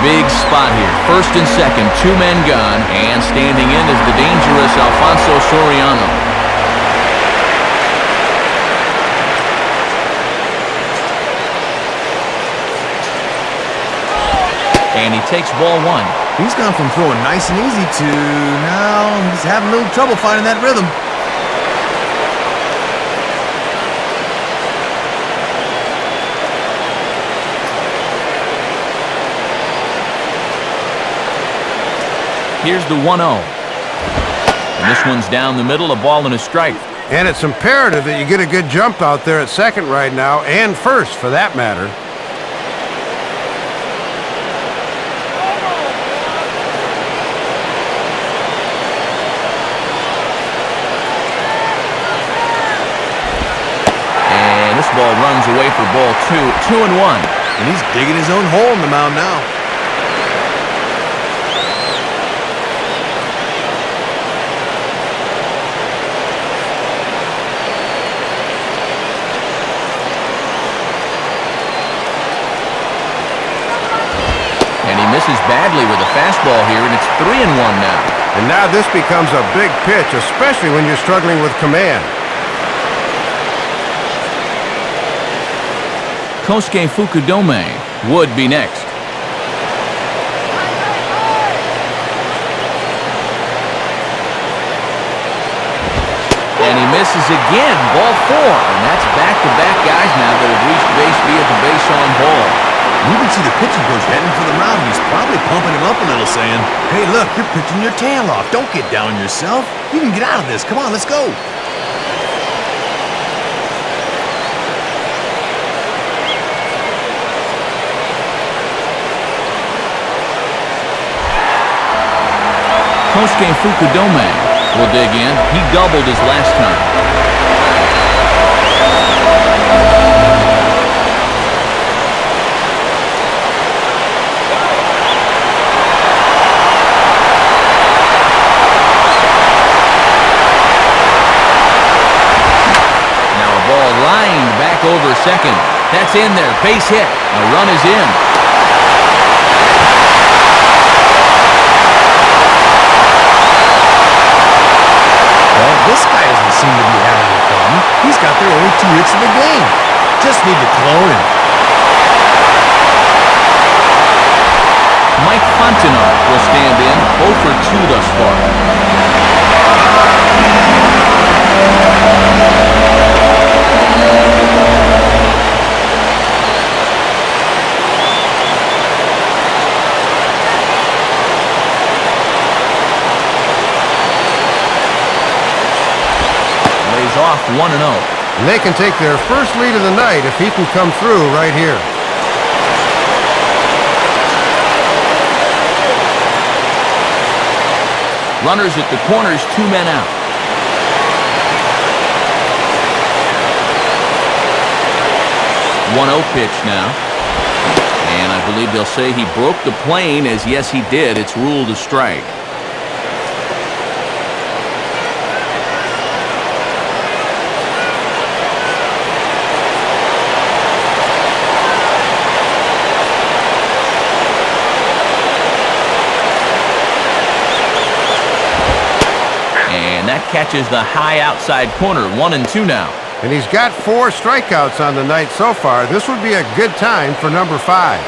Big spot here. First and second, 2 men gone, and standing in is the dangerous Alfonso Soriano. And he takes ball 1. He's gone from throwing nice and easy to now he's having a little trouble finding that rhythm. Here's the 1-0. And this one's down the middle, a ball and a strike. And it's imperative that you get a good jump out there at second right now, and first for that matter. This ball runs away for ball 2, 2-1. And he's digging his own hole in the mound now. fastball here, and it's 3-1 now. And now this becomes a big pitch, especially when you're struggling with command. Kosuke Fukudome would be next. And he misses again, ball 4. And that's back-to-back guys now that have reached base via the base on ball. You can see the pitching coach heading for the mound. He's probably pumping him up a little, saying, "Hey, look, you're pitching your tail off. Don't get down on yourself. You can get out of this. Come on, let's go." Kosuke Fukudome will dig in. He doubled his last time. Now a ball lined back over second. That's in there. Base hit. A run is in. This guy doesn't seem to be having a problem. He's got their only 2 hits of the game. Just need to clone him. Mike Fontenot will stand in, 0 for 2 thus far. Off 1-0. And they can take their first lead of the night if he can come through right here. Runners at the corners, 2 men out. One-0 pitch now. And I believe they'll say he broke the plane, as yes he did. It's ruled a strike. Catches the high outside corner. 1-2 now. And he's got 4 strikeouts on the night so far. This would be a good time for number 5.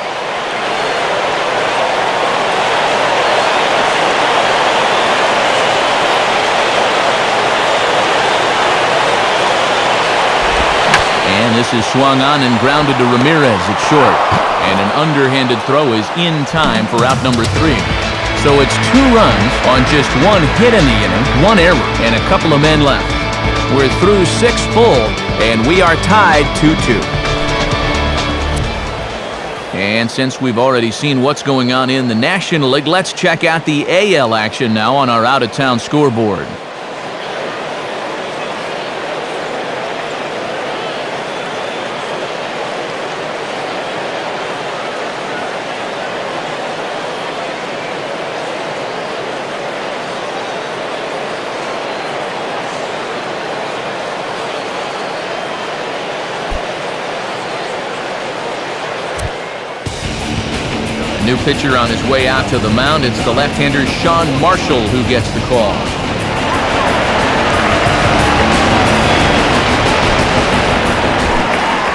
And this is swung on and grounded to Ramirez at short. And an underhanded throw is in time for out number 3. So it's 2 runs on just 1 hit in the inning, 1 error, and a couple of men left. We're through 6 full, and we are tied 2-2. And since we've already seen what's going on in the National League, let's check out the AL action now on our out-of-town scoreboard. New pitcher on his way out to the mound. It's the left-hander Sean Marshall who gets the call.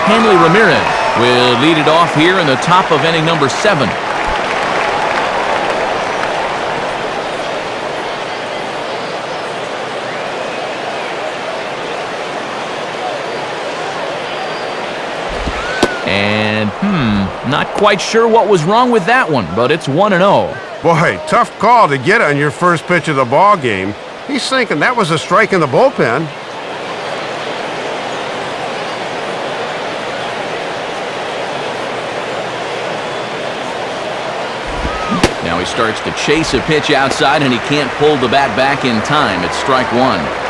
Hanley Ramirez will lead it off here in the top of inning number 7. And, not quite sure what was wrong with that one, but it's 1-0. Boy, tough call to get on your first pitch of the ball game. He's thinking that was a strike in the bullpen. Now he starts to chase a pitch outside, and he can't pull the bat back in time. It's strike 1.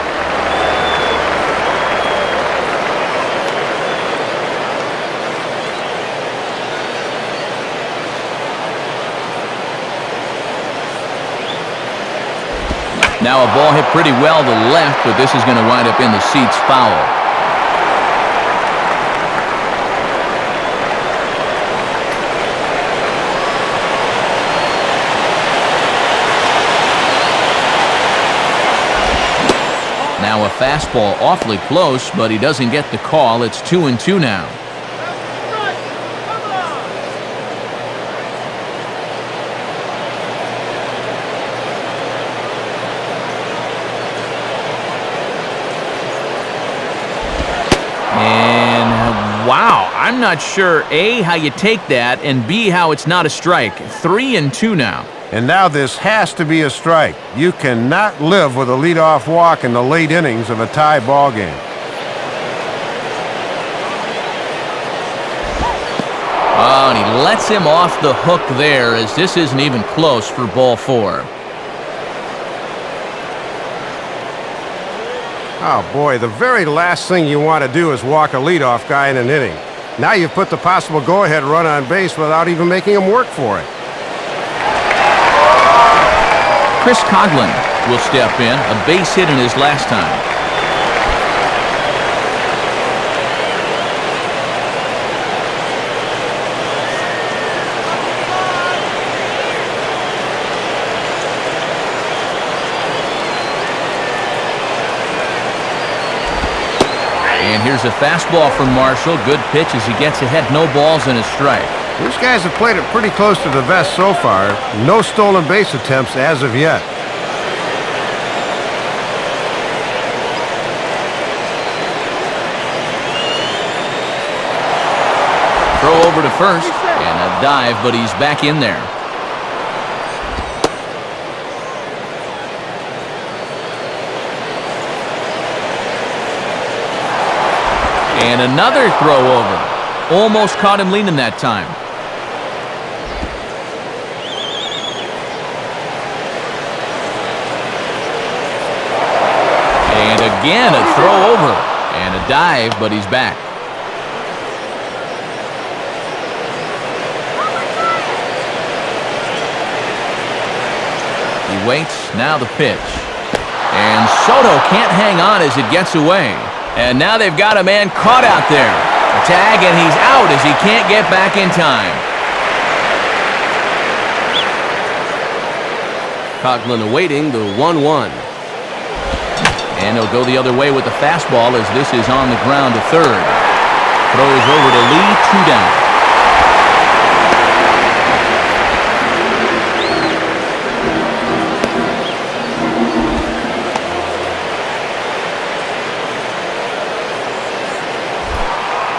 Now a ball hit pretty well to left, but this is going to wind up in the seats foul. Now a fastball awfully close, but he doesn't get the call. It's 2-2 now. And wow, I'm not sure, A, how you take that, and B, how it's not a strike. 3-2 now. And now this has to be a strike. You cannot live with a leadoff walk in the late innings of a tie ball game. Oh, and he lets him off the hook there, as this isn't even close for ball 4. Oh boy, the very last thing you want to do is walk a leadoff guy in an inning. Now you've put the possible go-ahead run on base without even making him work for it. Chris Coghlan will step in, a base hit in his last time. And here's a fastball from Marshall. Good pitch as he gets ahead. No balls and a strike. These guys have played it pretty close to the vest so far. No stolen base attempts as of yet. Throw over to first, and a dive, but he's back in there. And another throw over. Almost caught him leaning that time. And again, a throw over. And a dive, but he's back. He waits, now the pitch. And Soto can't hang on as it gets away. And now they've got a man caught out there. A tag, and he's out as he can't get back in time. Coghlan awaiting the 1-1. And he'll go the other way with the fastball as this is on the ground to third. Throws over to Lee, 2 down.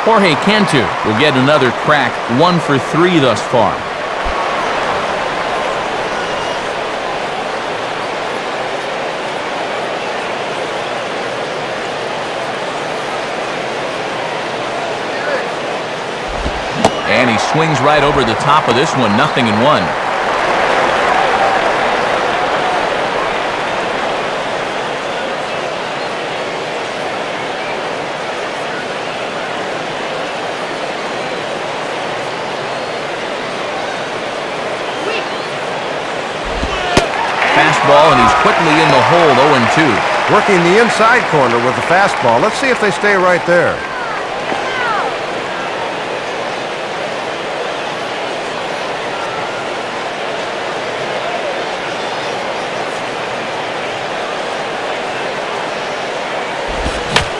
Jorge Cantu will get another crack, 1 for 3 thus far. And he swings right over the top of this one, 0-1. Fastball, and he's quickly in the hole, 0-2. Working the inside corner with the fastball. Let's see if they stay right there.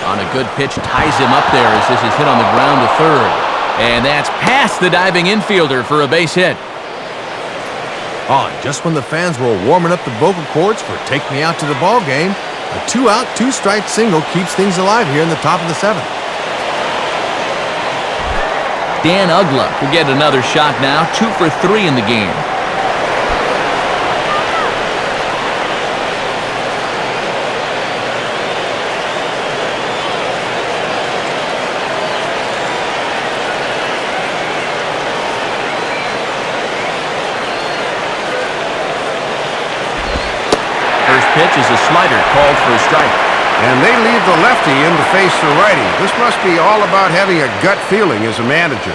On a good pitch, ties him up there as this is hit on the ground to third. And that's past the diving infielder for a base hit. Oh, just when the fans were warming up the vocal cords for Take Me Out to the Ball Game, a 2-out, 2-strike single keeps things alive here in the top of the 7th. Dan Uggla will get another shot now, 2 for 3 in the game. Pitch is a slider called for a strike. And they leave the lefty in to face the righty. This must be all about having a gut feeling as a manager.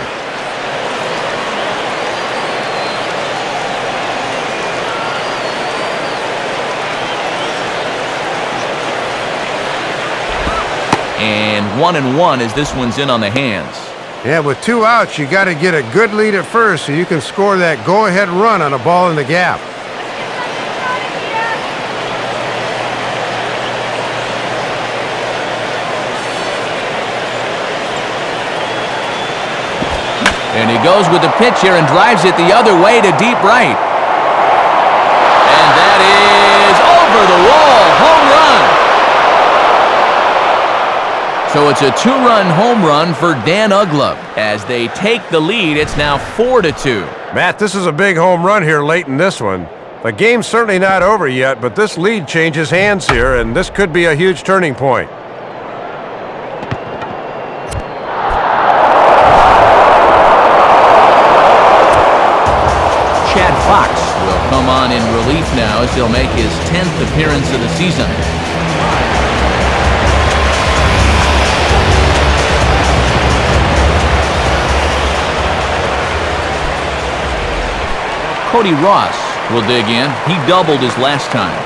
And 1-1 as this one's in on the hands. Yeah, with 2 outs, you got to get a good lead at first so you can score that go-ahead run on a ball in the gap. And he goes with the pitch here and drives it the other way to deep right. And that is over the wall. Home run. So it's a two-run home run for Dan Uggla. As they take the lead, it's now 4-2. Matt, this is a big home run here late in this one. The game's certainly not over yet, but this lead changes hands here, and this could be a huge turning point. Chad Fox will come on in relief now as he'll make his 10th appearance of the season. Cody Ross will dig in. He doubled his last time.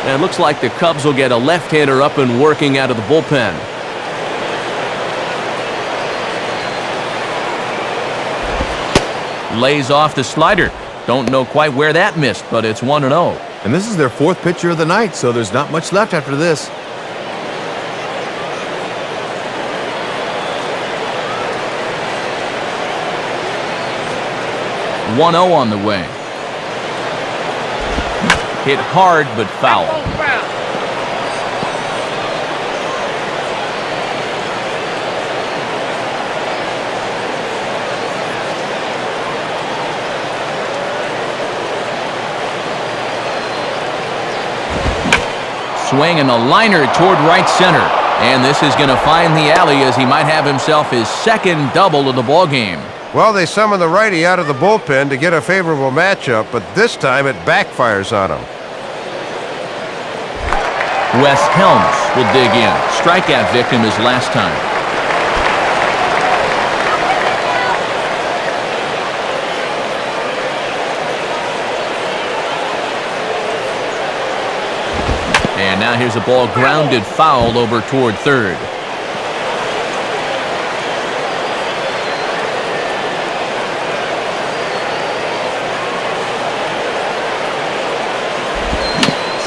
And it looks like the Cubs will get a left-hander up and working out of the bullpen. Lays off the slider. Don't know quite where that missed, but it's 1-0. And this is their fourth pitcher of the night, so there's not much left after this. .0 on the way. Hit hard but foul. Swing and a liner toward right center. And this is going to find the alley as he might have himself his second double of the ballgame. Well, they summon the righty out of the bullpen to get a favorable matchup, but this time it backfires on him. Wes Helms will dig in. Strikeout victim his last time. And now here's a ball grounded foul over toward third.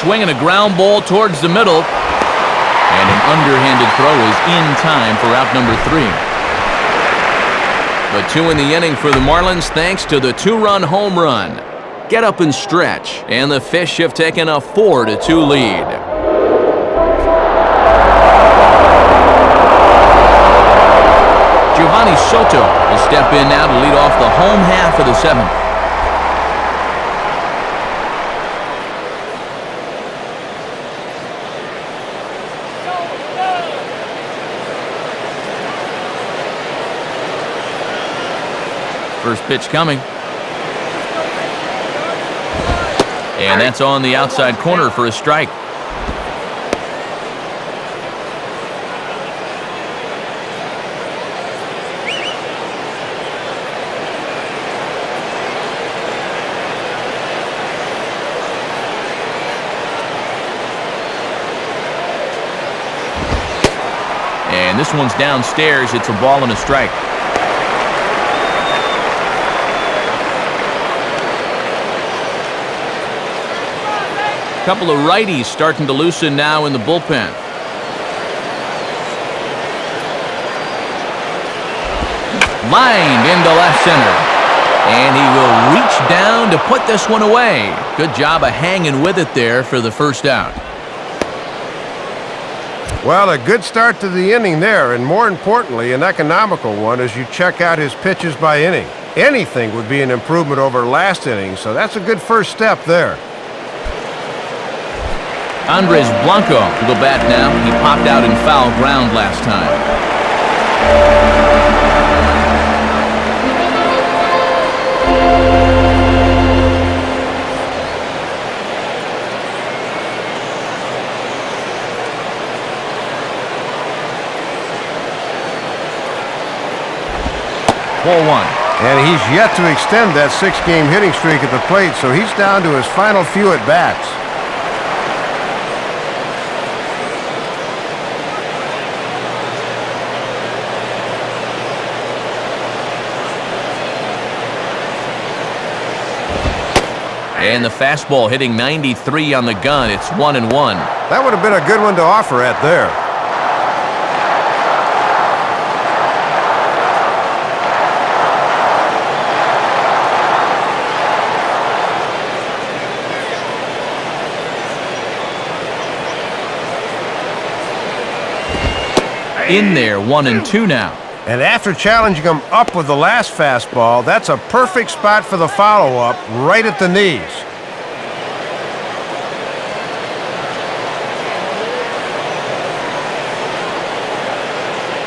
Swinging a ground ball towards the middle. And an underhanded throw is in time for out number 3. But 2 in the inning for the Marlins thanks to the 2-run home run. Get up and stretch, and the Fish have taken a 4-2 lead. Giovanni Soto will step in now to lead off the home half of the 7th. First pitch coming. And that's on the outside corner for a strike. And this one's downstairs. It's a ball and a strike. Couple of righties starting to loosen now in the bullpen. Lined into left center. And he will reach down to put this one away. Good job of hanging with it there for the first out. Well, a good start to the inning there, and more importantly, an economical one as you check out his pitches by inning. Anything would be an improvement over last inning, so that's a good first step there. Andres Blanco will bat now. He popped out in foul ground last time. Ball 1. And he's yet to extend that 6-game hitting streak at the plate, so he's down to his final few at-bats. And the fastball hitting 93 on the gun. It's 1-1. That would have been a good one to offer at there. In there, 1-2 now. And after challenging him up with the last fastball, that's a perfect spot for the follow-up, right at the knees.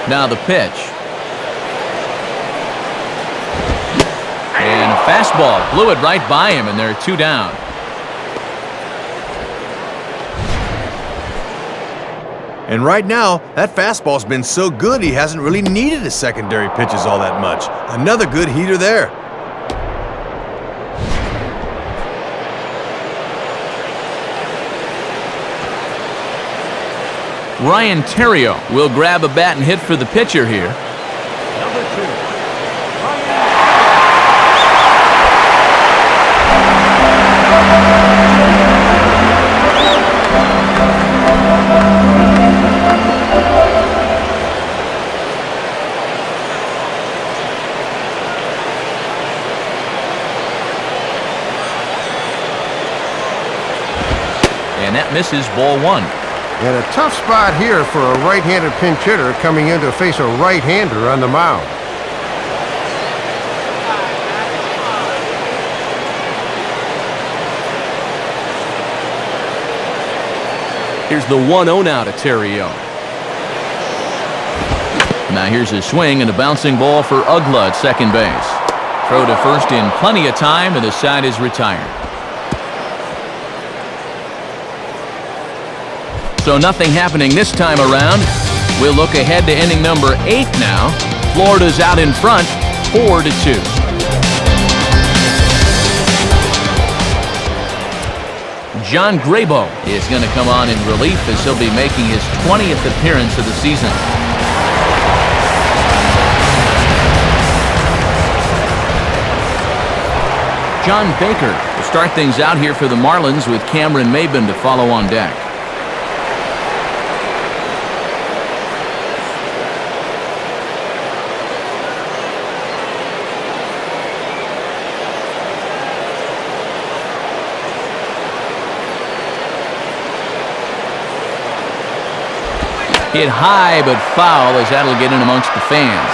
Now the pitch. And a fastball. Blew it right by him, and there are 2 down. And right now, that fastball's been so good he hasn't really needed his secondary pitches all that much. Another good heater there. Ryan Terrio will grab a bat and hit for the pitcher here. And that misses, ball 1. And a tough spot here for a right-handed pinch hitter coming in to face a right-hander on the mound. Here's the 1-0 now to Terrio. Now here's a swing and a bouncing ball for Ugla at second base. Throw to first in plenty of time, and the side is retired. So nothing happening this time around. We'll look ahead to inning number 8 now. Florida's out in front, 4-2. John Grabo is going to come on in relief as he'll be making his 20th appearance of the season. John Baker will start things out here for the Marlins with Cameron Maybin to follow on deck. Hit high but foul as that'll get in amongst the fans.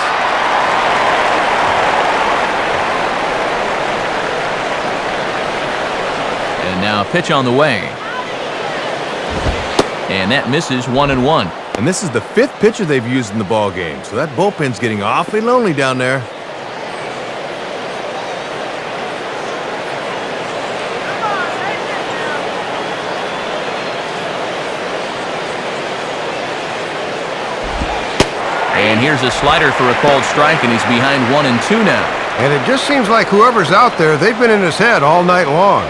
And now a pitch on the way. And that misses, 1-1. And this is the 5th pitcher they've used in the ball game, so that bullpen's getting awfully lonely down there. And here's a slider for a called strike, and he's behind 1-2 now. And it just seems like whoever's out there, they've been in his head all night long.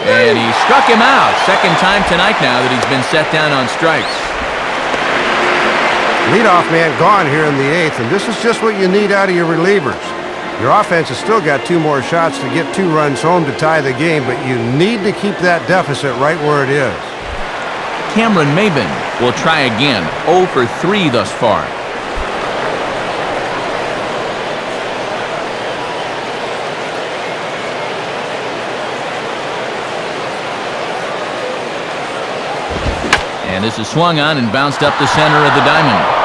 And he struck him out. Second time tonight now that he's been set down on strikes. Leadoff man gone here in the 8th, and this is just what you need out of your relievers. Your offense has still got 2 more shots to get 2 runs home to tie the game, but you need to keep that deficit right where it is. Cameron Maybin will try again. 0 for 3 thus far. And this is swung on and bounced up the center of the diamond.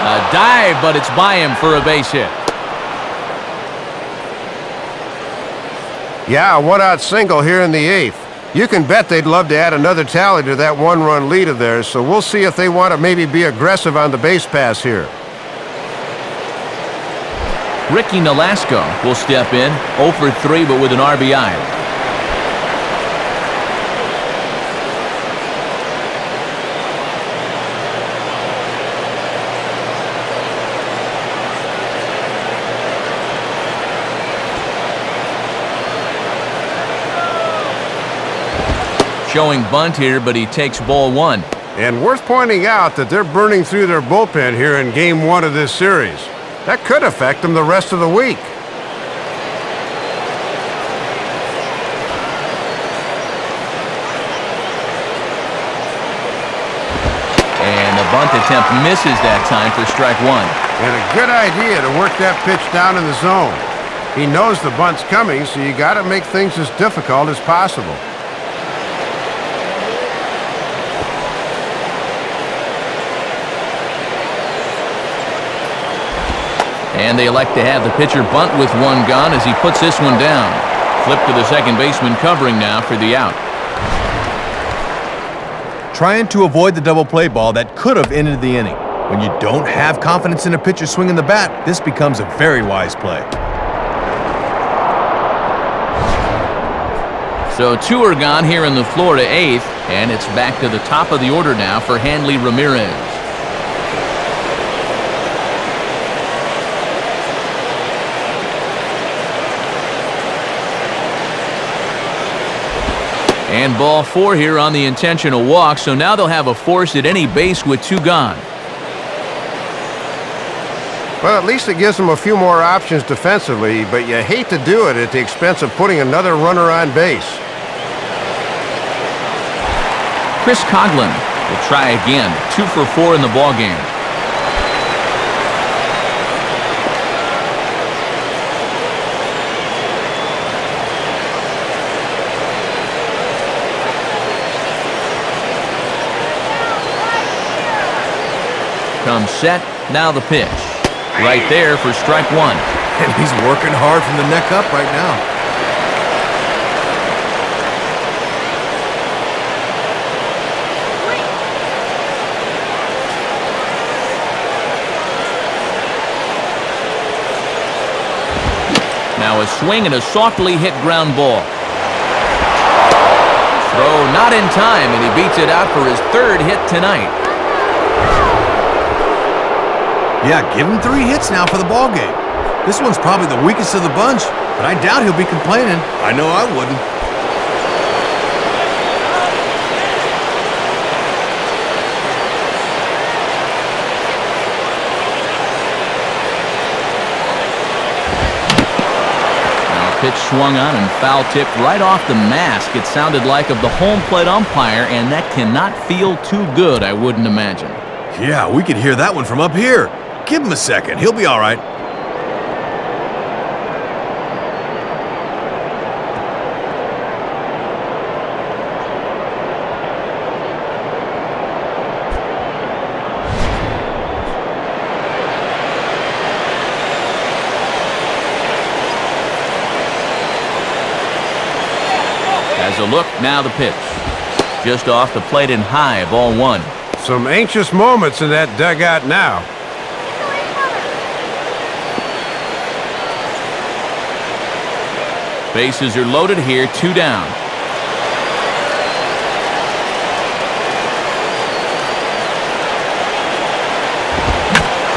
A dive, but it's by him for a base hit. Yeah, a 1-out single here in the 8th. You can bet they'd love to add another tally to that 1-run lead of theirs, so we'll see if they want to maybe be aggressive on the base pass here. Ricky Nolasco will step in, 0 for 3, but with an RBI. showing bunt here, but he takes ball one. And worth pointing out that they're burning through their bullpen here in Game 1 of this series. That could affect them the rest of the week. And the bunt attempt misses that time for strike one. And a good idea to work that pitch down in the zone. He knows the bunt's coming, so you got to make things as difficult as possible. And they elect to have the pitcher bunt with one gone as he puts this one down. Flip to the second baseman covering now for the out. Trying to avoid the double play ball that could have ended the inning. When you don't have confidence in a pitcher swinging the bat, this becomes a very wise play. So two are gone here in the Florida eighth, and it's back to the top of the order now for Hanley Ramirez. And ball four here on the intentional walk, so now they'll have a force at any base with two gone. Well, at least it gives them a few more options defensively, but you hate to do it at the expense of putting another runner on base. Chris Coughlin will try again, 2 for 4 in the ballgame. Comes set, now the pitch. Right there for strike one. And he's working hard from the neck up right now. Now a swing and a softly hit ground ball. Throw not in time, and he beats it out for his third hit tonight. Yeah, give him 3 hits now for the ball game. This one's probably the weakest of the bunch, but I doubt he'll be complaining. I know I wouldn't. Now a pitch swung on and foul tipped right off the mask, it sounded like, of the home plate umpire, and that cannot feel too good, I wouldn't imagine. Yeah, we could hear that one from up here. Give him a second. He'll be all right. As a look, now the pitch. Just off the plate and high, ball one. Some anxious moments in that dugout now. Bases are loaded here, 2 down.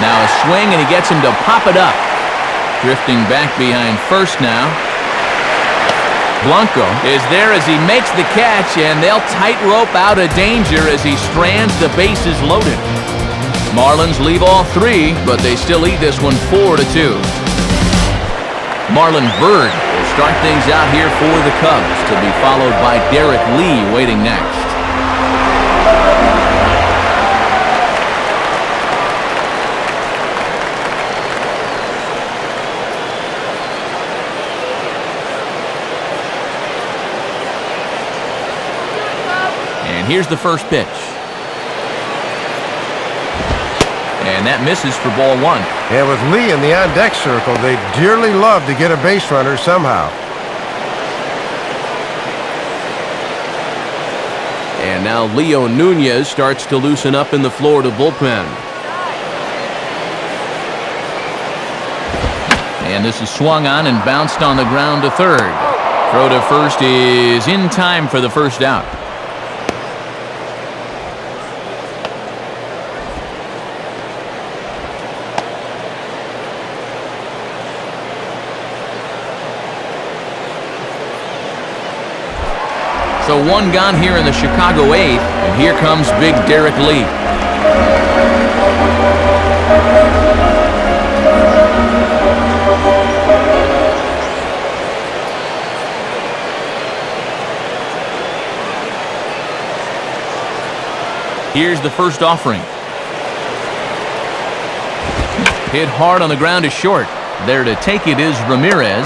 Now a swing, and he gets him to pop it up. Drifting back behind first now. Blanco is there as he makes the catch, and they'll tightrope out of danger as he strands the bases loaded. Marlins leave all 3, but they still lead this one 4-2. Marlon Byrd will start things out here for the Cubs, to be followed by Derek Lee waiting next. And here's the first pitch. And that misses for ball one. And with Lee in the on-deck circle, they dearly love to get a base runner somehow. And now Leo Nunez starts to loosen up in the Florida bullpen. And this is swung on and bounced on the ground to third. Throw to first is in time for the first out. So one gone here in the Chicago eighth, and here comes Big Derek Lee. Here's the first offering. Hit hard on the ground is short. There to take it is Ramirez.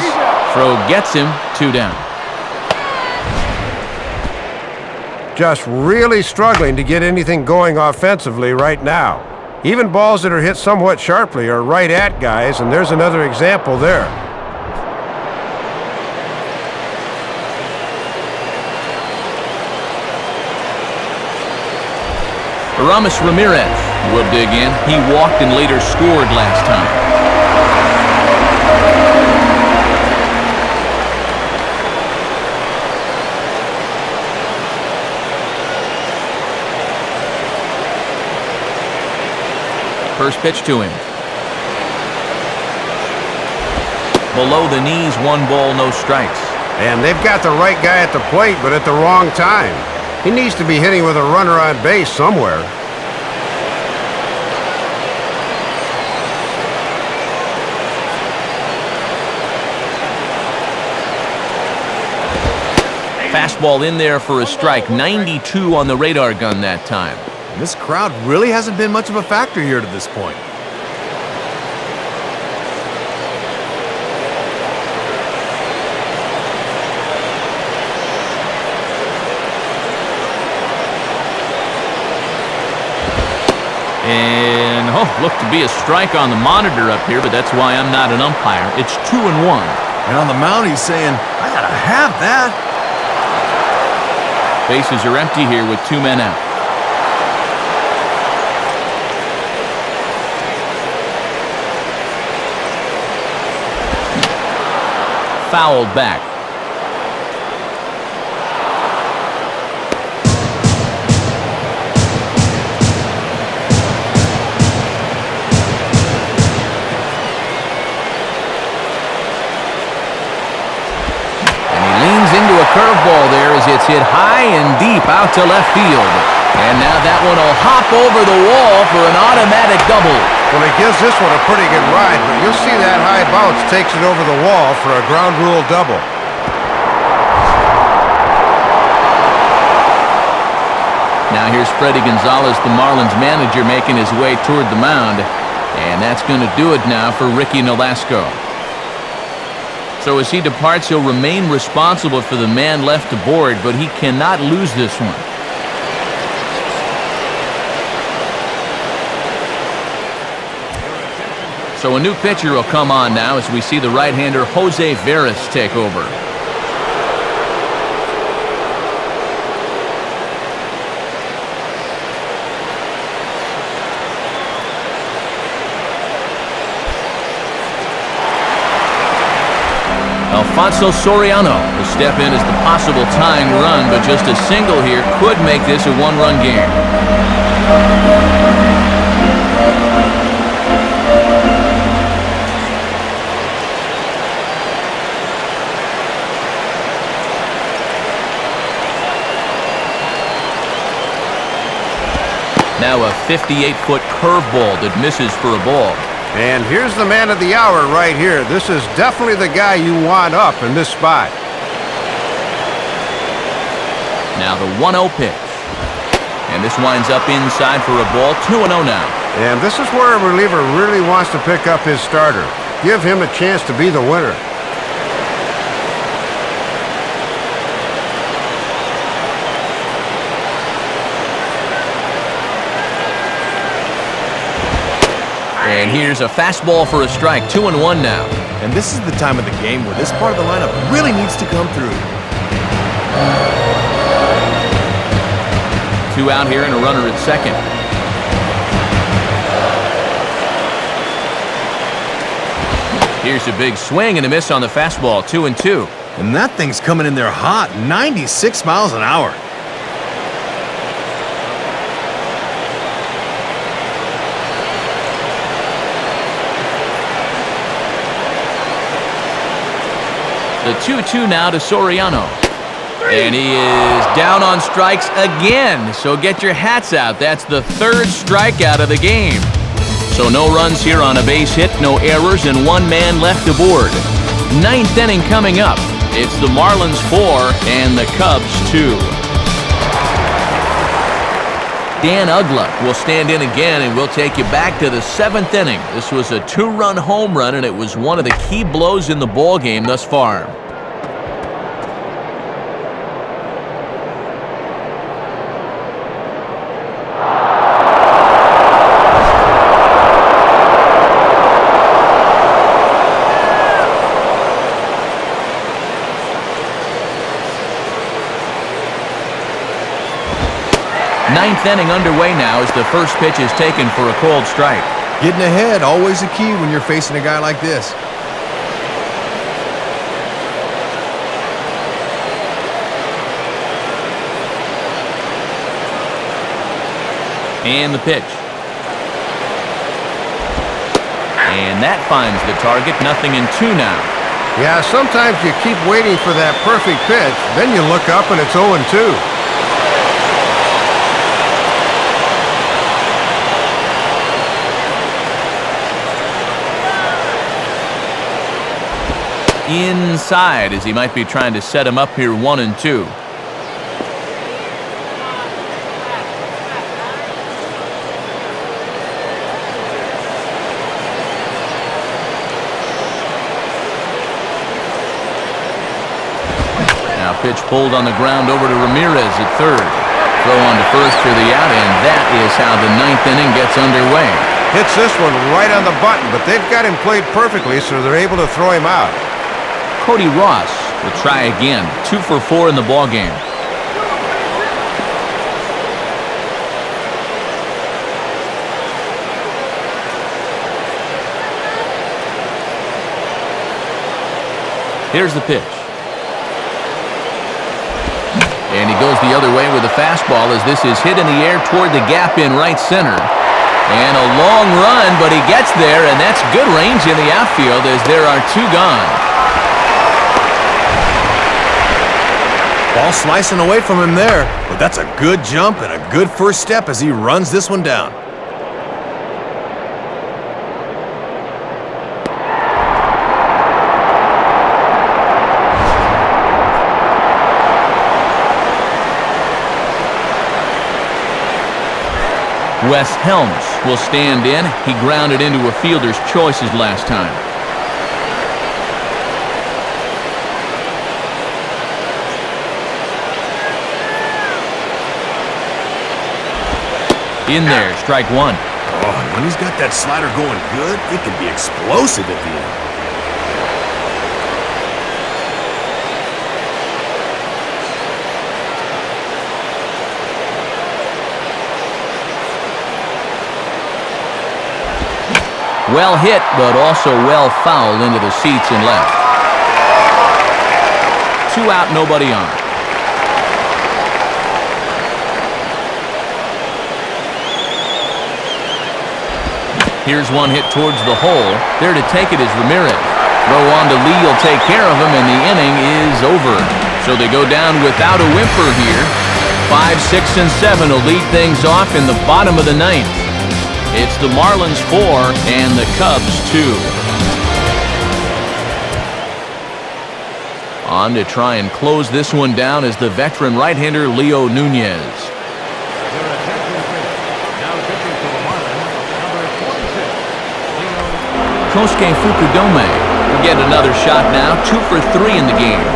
Throw gets him, 2 down. Just really struggling to get anything going offensively right now. Even balls that are hit somewhat sharply are right at guys, and there's another example there. Aramis Ramirez will dig in. He walked and later scored last time. First pitch to him. Below the knees, 1 ball, no strikes. And they've got the right guy at the plate, but at the wrong time. He needs to be hitting with a runner on base somewhere. Fastball in there for a strike. 92 on the radar gun that time. And this crowd really hasn't been much of a factor here to this point. And, looked to be a strike on the monitor up here, but that's why I'm not an umpire. It's 2-1. And on the mound, he's saying, I gotta have that. Bases are empty here with 2 men out. Fouled back. Curveball there as it's hit high and deep out to left field. And now that one will hop over the wall for an automatic double. Well, it gives this one a pretty good ride, but you'll see that high bounce takes it over the wall for a ground rule double. Now here's Freddie Gonzalez, the Marlins manager, making his way toward the mound. And that's going to do it now for Ricky Nolasco. So as he departs, he'll remain responsible for the man left aboard, but he cannot lose this one. So a new pitcher will come on now as we see the right-hander Jose Veras take over. Alfonso Soriano will step in as the possible tying run, but just a single here could make this a 1-run game. Now a 58-foot curveball that misses for a ball. And here's the man of the hour right here. This is definitely the guy you want up in this spot. Now the 1-0 pitch. And this winds up inside for a ball. 2-0 now. And this is where a reliever really wants to pick up his starter. Give him a chance to be the winner. And here's a fastball for a strike. 2-1 now. And this is the time of the game where this part of the lineup really needs to come through. 2 out here and a runner at second. Here's a big swing and a miss on the fastball. 2-2. And that thing's coming in there hot. 96 miles an hour. The 2-2 now to Soriano. And he is down on strikes again. So get your hats out. That's the third strikeout of the game. So no runs here on a base hit, no errors, and one man left aboard. Ninth inning coming up. It's the Marlins 4 and the Cubs 2. Dan Ugla will stand in again, and we'll take you back to the seventh inning. This was a two-run home run, and it was one of the key blows in the ball game thus far. Ninth inning underway now as the first pitch is taken for a called strike. Getting ahead, always a key when you're facing a guy like this. And the pitch. And that finds the target, 0-2 now. Yeah, sometimes you keep waiting for that perfect pitch, then you look up and it's 0-2. Inside as he might be trying to set him up here 1-2. Now pitch pulled on the ground over to Ramirez at third. Throw on to first for the out, and that is how the ninth inning gets underway. Hits this one right on the button, but they've got him played perfectly, so they're able to throw him out. Cody Ross will try again. 2 for 4 in the ballgame. Here's the pitch. And he goes the other way with a fastball as this is hit in the air toward the gap in right center. And a long run, but he gets there, and that's good range in the outfield as there are 2 gone. Ball slicing away from him there, but that's a good jump and a good first step as he runs this one down. Wes Helms will stand in. He grounded into a fielder's choices last time. In there, strike 1. Oh, when he's got that slider going good, it can be explosive at the end. Well hit, but also well fouled into the seats and left. 2 out, nobody on. Here's one hit towards the hole. There to take it is Ramirez. Throw on to Lee will take care of him, and the inning is over. So they go down without a whimper here. 5, 6, and 7 will lead things off in the bottom of the ninth. It's the Marlins 4 and the Cubs 2. On to try and close this one down is the veteran right-hander Leo Nunez. Kosuke Fukudome will get another shot now, 2 for 3 in the game.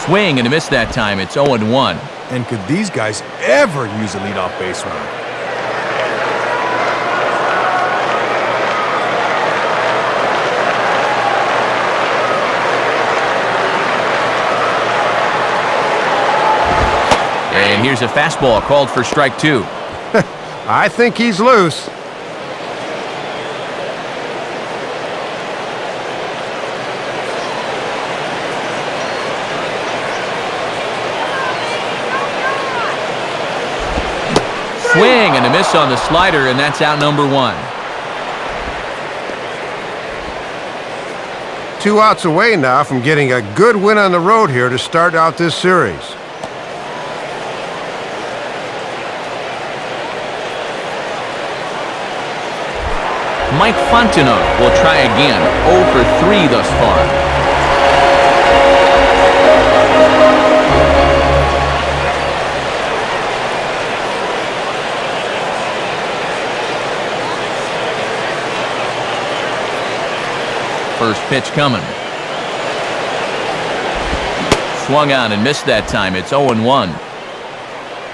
Swing and a miss that time. It's 0-1. And could these guys ever use a leadoff base runner? And here's a fastball called for strike 2. I think he's loose. Swing and a miss on the slider, and that's out number 1. 2 outs away now from getting a good win on the road here to start out this series. Mike Fontenot will try again. 0 for 3 thus far. First pitch coming. Swung on and missed that time. It's 0-1.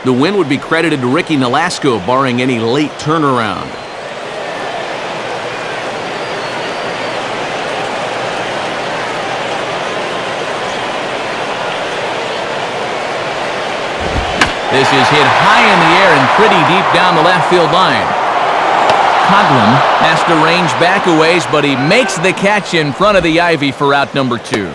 The win would be credited to Ricky Nolasco, barring any late turnaround. This is hit high in the air and pretty deep down the left field line. Coghlan has to range back a ways, but he makes the catch in front of the ivy for out number 2.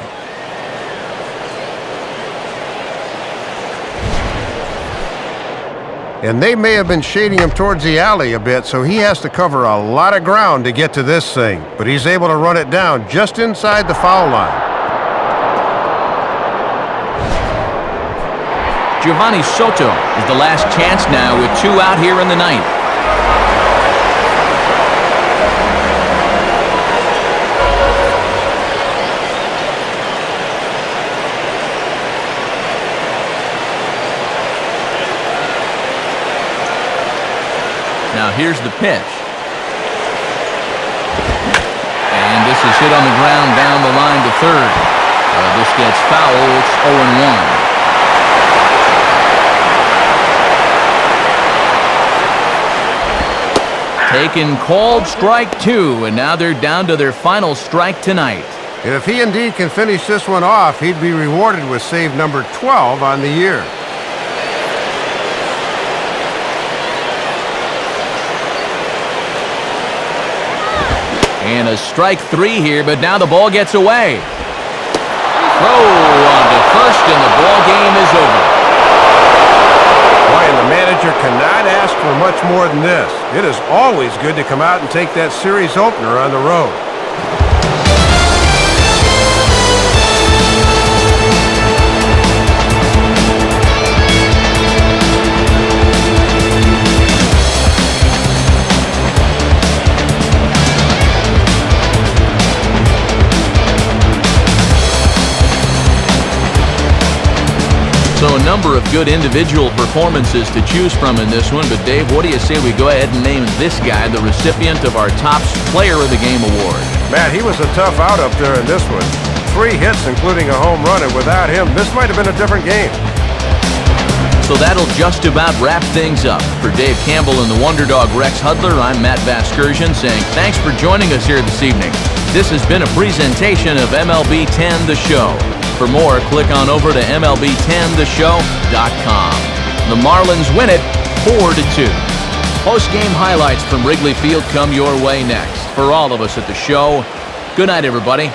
And they may have been shading him towards the alley a bit, so he has to cover a lot of ground to get to this thing. But he's able to run it down just inside the foul line. Giovanni Soto is the last chance now with 2 out here in the 9th. Now here's the pitch. And this is hit on the ground down the line to third. This gets foul. It's 0-1. Taken called strike 2, and now they're down to their final strike tonight. If he indeed can finish this one off, he'd be rewarded with save number 12 on the year. And a strike 3 here, but now the ball gets away. Throw on to first, and the ball game is over. Boy, and the manager cannot ask for much more than this. It is always good to come out and take that series opener on the road. So a number of good individual performances to choose from in this one, but Dave, what do you say we go ahead and name this guy the recipient of our Topps Player of the Game award? Matt, he was a tough out up there in this one. 3 hits, including a home run, and without him, this might have been a different game. So that'll just about wrap things up. For Dave Campbell and the Wonder Dog Rex Hudler, I'm Matt Vasgersian saying thanks for joining us here this evening. This has been a presentation of MLB 10 The Show. For more, click on over to MLB10theshow.com. The Marlins win it 4-2. Post-game highlights from Wrigley Field come your way next. For all of us at the show, good night, everybody.